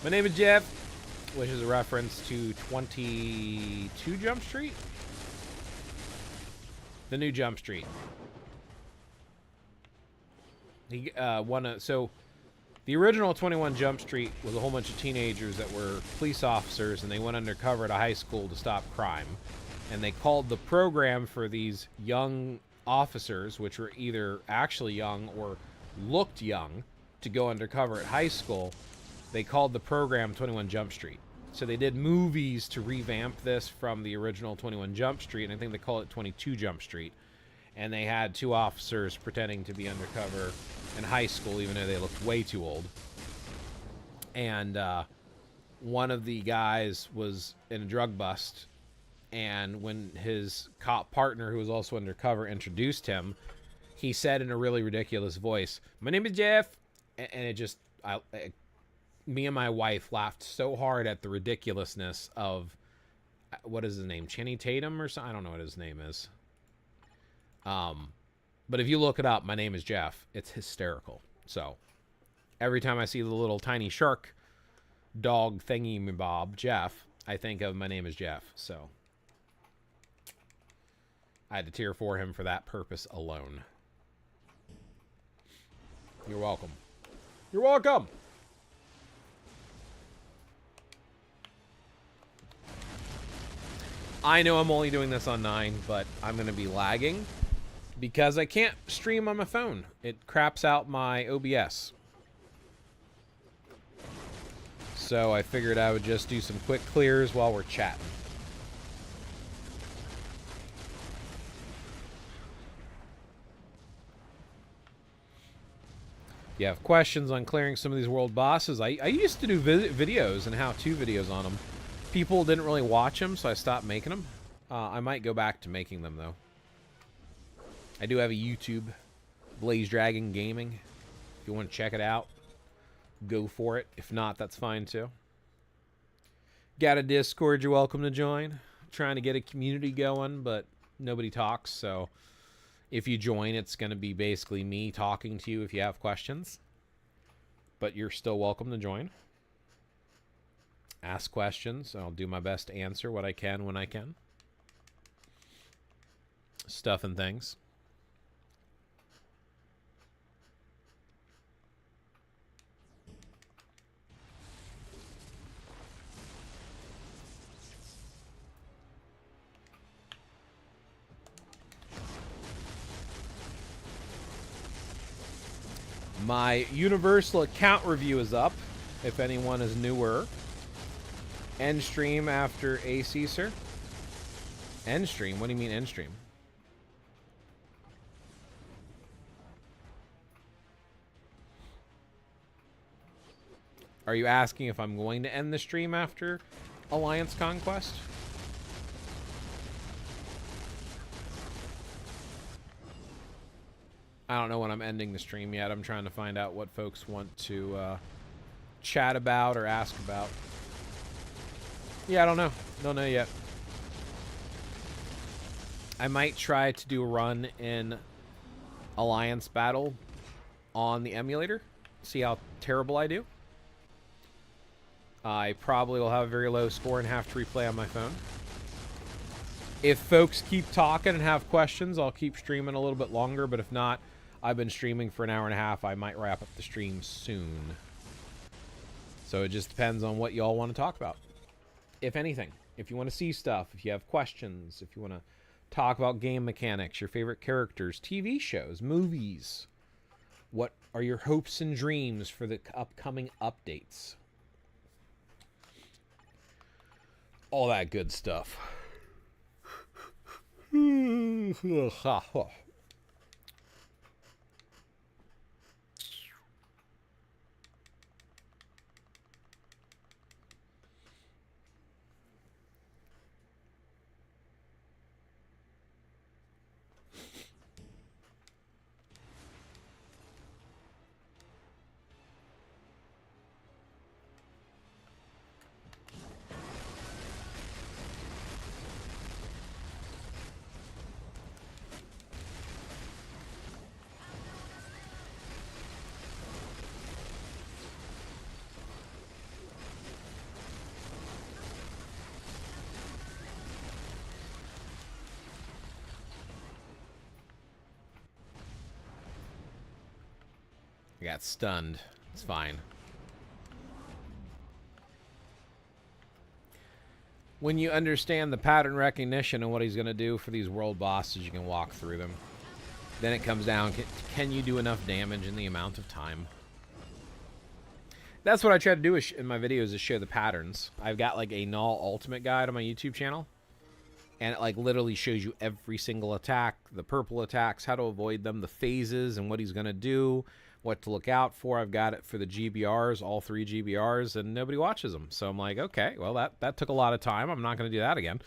my name is Jeff, which is a reference to 22 Jump Street? The new Jump Street. He so the original 21 Jump Street was a whole bunch of teenagers that were police officers, and they went undercover at a high school to stop crime. And they called the program for these young officers, which were either actually young or looked young, to go undercover at high school. They called the program 21 Jump Street. So they did movies to revamp this from the original 21 Jump Street, and I think they call it 22 Jump Street. And they had 2 officers pretending to be undercover in high school, even though they looked way too old. And one of the guys was in a drug bust, and when his cop partner, who was also undercover, introduced him, he said in a really ridiculous voice, "My name is Jeff," and it just, me and my wife laughed so hard at the ridiculousness of, what is his name, Channing Tatum or something? I don't know what his name is. But if you look it up, my name is Jeff. It's hysterical. So every time I see the little tiny shark dog thingy bob, Jeff, I think of my name is Jeff. So I had to tier 4 him for that purpose alone. You're welcome. You're welcome. I know I'm only doing this on 9, but I'm going to be lagging because I can't stream on my phone. It craps out my OBS. So I figured I would just do some quick clears while we're chatting. If you have questions on clearing some of these world bosses, I used to do videos and how-to videos on them. People didn't really watch them, so I stopped making them. I might go back to making them, though. I do have a YouTube, Blaze Dragon Gaming. If you want to check it out, go for it. If not, that's fine, too. Got a Discord you're welcome to join. I'm trying to get a community going, but nobody talks, so if you join, it's going to be basically me talking to you if you have questions. But you're still welcome to join. Ask questions. I'll do my best to answer what I can when I can. Stuff and things. My Universal account review is up, if anyone is newer. End stream after AC, sir? End stream? What do you mean end stream? Are you asking if I'm going to end the stream after Alliance Conquest? I don't know when I'm ending the stream yet. I'm trying to find out what folks want to chat about or ask about. Yeah, I don't know. Don't know yet. I might try to do a run in Alliance Battle on the emulator. See how terrible I do. I probably will have a very low score and have to replay on my phone. If folks keep talking and have questions, I'll keep streaming a little bit longer. But if not, I've been streaming for an hour and a half. I might wrap up the stream soon. So it just depends on what y'all want to talk about. If anything, if you want to see stuff, if you have questions, if you want to talk about game mechanics, your favorite characters, TV shows, movies, what are your hopes and dreams for the upcoming updates? All that good stuff. I got stunned. It's fine. When you understand the pattern recognition and what he's going to do for these world bosses, you can walk through them. Then it comes down, can you do enough damage in the amount of time? That's what I try to do in my videos, is show the patterns. I've got like a null ultimate guide on my YouTube channel. And it like literally shows you every single attack, the purple attacks, how to avoid them, the phases, and what he's going to do, what to look out for. I've got it for the GBRs, all 3 GBRs, and nobody watches them. So I'm like, okay, well, that took a lot of time. I'm not going to do that again.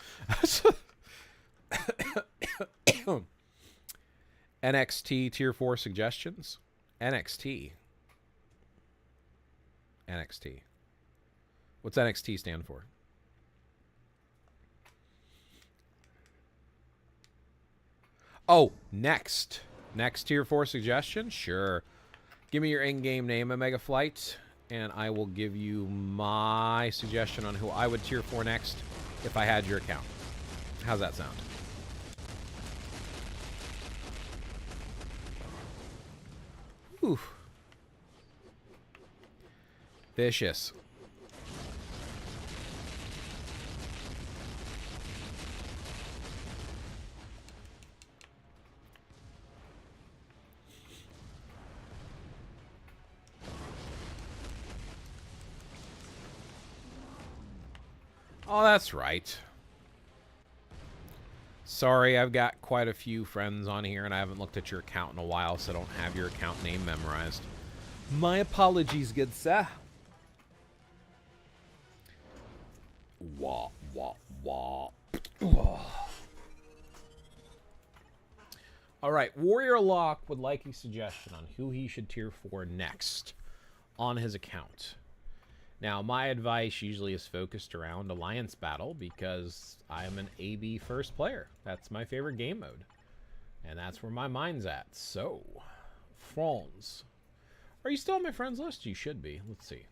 NXT Tier 4 suggestions. NXT. What's NXT stand for? Oh, next. Next Tier 4 suggestion? Sure. Give me your in-game name, Omega Flight, and I will give you my suggestion on who I would Tier 4 next if I had your account. How's that sound? Oof. Vicious. Oh, that's right. Sorry, I've got quite a few friends on here, and I haven't looked at your account in a while, so I don't have your account name memorized. My apologies, good sir. Wah, wah, wah. All right, Warrior Locke would like a suggestion on who he should tier 4 next on his account. Now, my advice usually is focused around Alliance Battle because I am an AB first player. That's my favorite game mode. And that's where my mind's at. So, Franz. Are you still on my friends list? You should be. Let's see.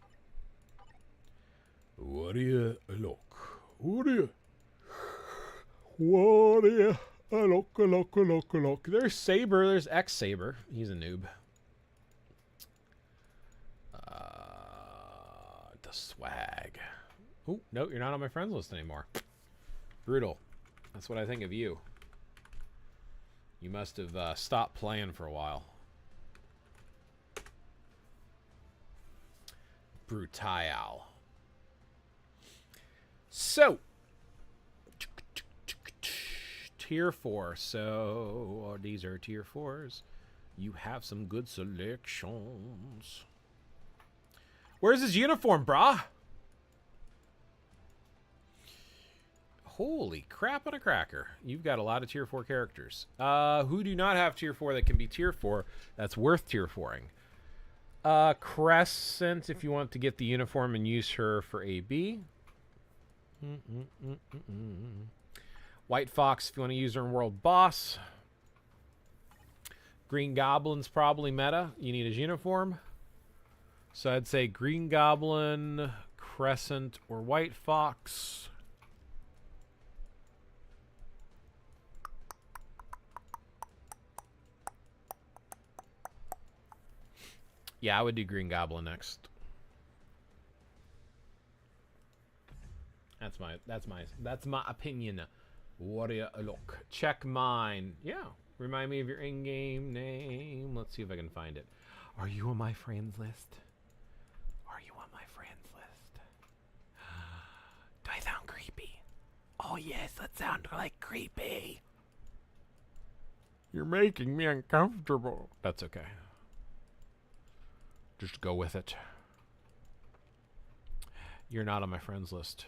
Warrior Locke. Warrior Locke. There's Saber. There's X-Saber. He's a noob. Swag. Oh, no, you're not on my friends list anymore. Brutal. That's what I think of you. You must have stopped playing for a while. Brutal. So, tier 4. So, these are tier 4s. You have some good selections. Where's his uniform, brah? Holy crap on a cracker. You've got a lot of tier 4 characters. Who do not have tier 4 that can be tier 4 that's worth tier 4ing? Crescent, if you want to get the uniform and use her for AB. White Fox, if you want to use her in World Boss. Green Goblin's probably meta. You need his uniform. So I'd say Green Goblin, Crescent, or White Fox. Yeah, I would do Green Goblin next. That's my opinion. What do you look? Check mine. Yeah. Remind me of your in-game name. Let's see if I can find it. Are you on my friends list? Are you on my friends list? Do I sound creepy? Oh yes, that sounds like creepy. You're making me uncomfortable. That's okay. Just go with it. You're not on my friends list.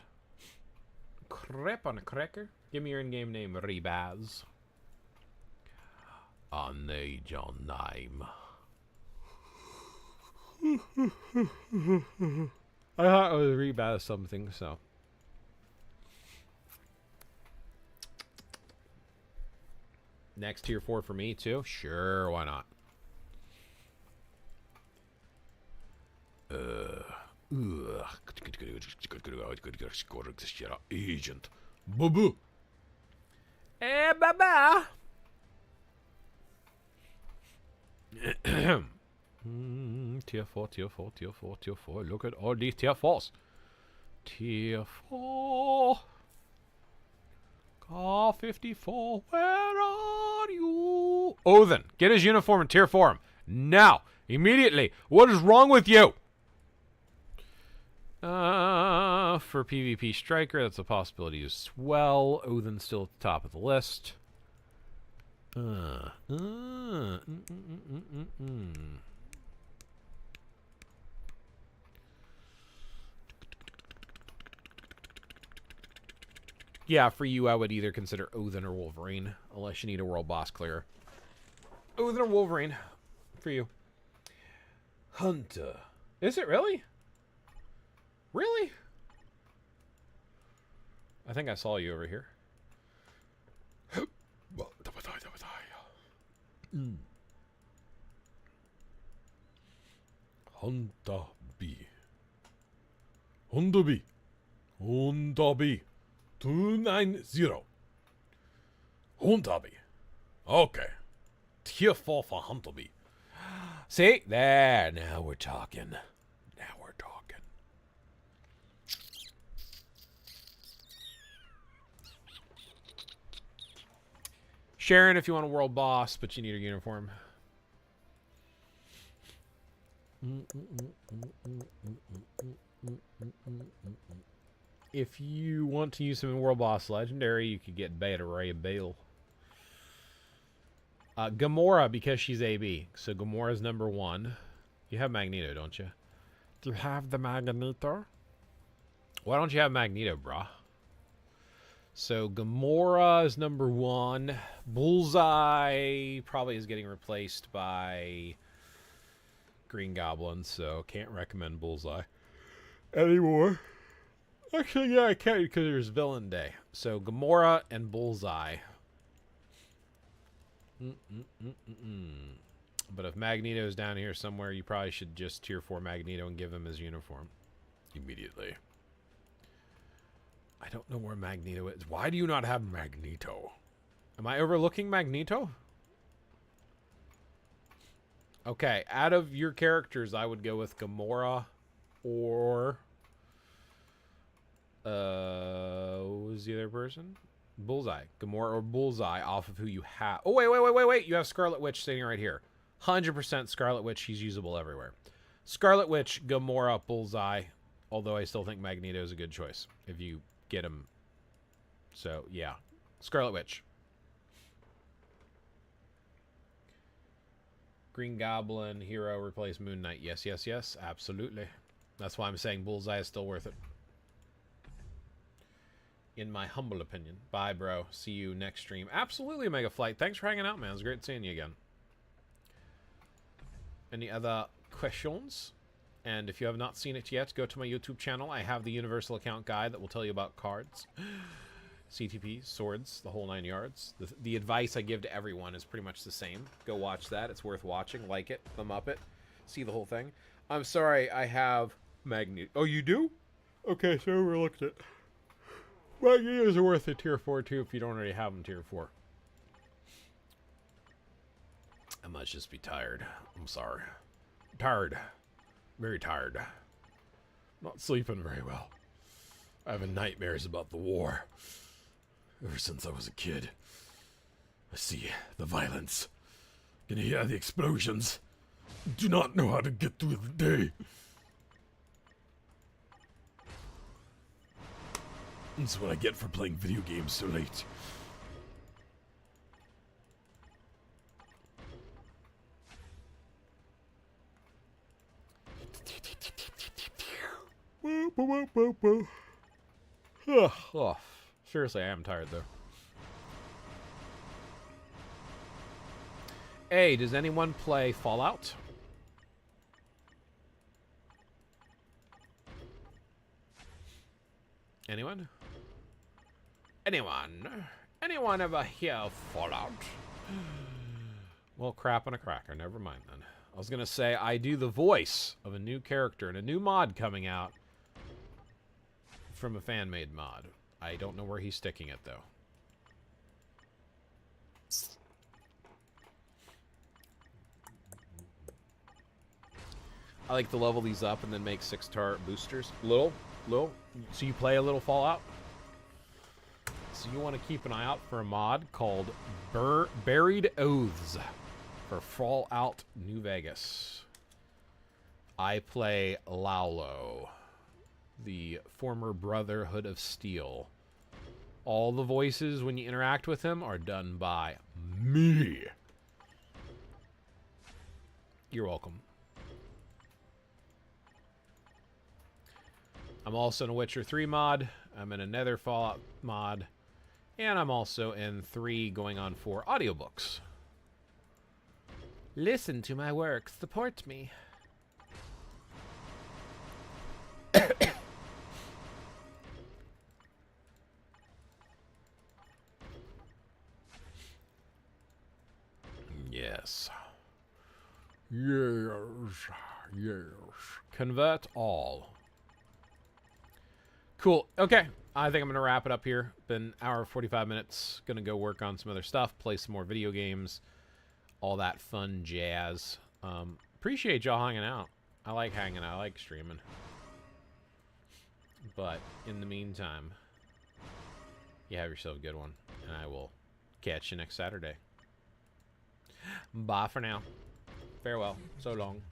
Crap on a cracker. Give me your in-game name, Rebaz. I need your name. I thought it was Rebaz something, so. Next tier 4 for me, too? Sure, why not? Agent. Boo-boo. Eh, baba. Tier 4, tier 4, tier 4, tier 4. Look at all these tier 4s. Tier 4. Car 54, where are you? Odin, get his uniform and tier 4 him. Now. Immediately. What is wrong with you? For PvP Striker, that's a possibility as well. Odin's still at the top of the list. Yeah, for you, I would either consider Odin or Wolverine, unless you need a world boss clear. Odin or Wolverine, for you. Hunter. Is it really? Really? I think I saw you over here. Hunter B. Hunter B. Hunter B. 290. Hunter B. Okay. Tier 4 for Hunter B. See? There. Now we're talking. Now we're talking. Sharon, if you want a world boss, but you need a uniform. If you want to use him in World Boss Legendary, you could get Beta Ray Bale. Gamora, because she's AB. So Gamora's number 1. You have Magneto, don't you? Do you have the Magneto? Why don't you have Magneto, brah? So Gamora is number 1. Bullseye probably is getting replaced by Green Goblin, so can't recommend Bullseye anymore. Actually, yeah, I can't because there's Villain Day. So Gamora and Bullseye. But if Magneto's down here somewhere, you probably should just tier 4 Magneto and give him his uniform immediately. I don't know where Magneto is. Why do you not have Magneto? Am I overlooking Magneto? Okay, out of your characters, I would go with Gamora or... what was the other person? Bullseye. Gamora or Bullseye off of who you have. Oh, wait. You have Scarlet Witch sitting right here. 100% Scarlet Witch. She's usable everywhere. Scarlet Witch, Gamora, Bullseye. Although I still think Magneto is a good choice if you get him. So, yeah. Scarlet Witch. Green Goblin, Hero, replace Moon Knight. Yes. Absolutely. That's why I'm saying Bullseye is still worth it. in my humble opinion. Bye, bro. See you next stream. Absolutely, Mega Flight. Thanks for hanging out, man. It was great seeing you again. Any other questions? And if you have not seen it yet, go to my YouTube channel. I have the Universal Account Guide that will tell you about cards, CTPs, swords, the whole 9 yards. The advice I give to everyone is pretty much the same. Go watch that. It's worth watching. Like it. Thumb up it. See the whole thing. I'm sorry, I have Magnet. Oh, you do? Okay, so I overlooked it. Magnets are worth a tier 4 too if you don't already have them tier 4. I must just be tired. I'm sorry. Tired. Very tired. Not sleeping very well. I'm having nightmares about the war. Ever since I was a kid. I see the violence. Can hear the explosions. Do not know how to get through the day. That's what I get for playing video games so late. Oh, seriously, I am tired though. Hey, does anyone play Fallout? Anyone? Anyone ever hear of Fallout? Well, crap on a cracker. Never mind then. I was gonna say I do the voice of a new character and a new mod coming out from a fan-made mod. I don't know where he's sticking it though. I like to level these up and then make 6 turret boosters. Little. So you play a little Fallout? So you want to keep an eye out for a mod called Buried Oaths for Fallout New Vegas. I play Laulo, the former Brotherhood of Steel. All the voices when you interact with him are done by me. You're welcome. I'm also in a Witcher 3 mod. I'm in another Fallout mod. And I'm also in 3 going on 4 audiobooks. Listen to my work. Support me. Yes. Yes. Convert all. Cool. Okay. I think I'm going to wrap it up here. Been an hour 45 minutes. Going to go work on some other stuff, play some more video games, all that fun jazz. Appreciate y'all hanging out. I like hanging out. I like streaming. But in the meantime, you have yourself a good one, and I will catch you next Saturday. Bye for now. Farewell. So long.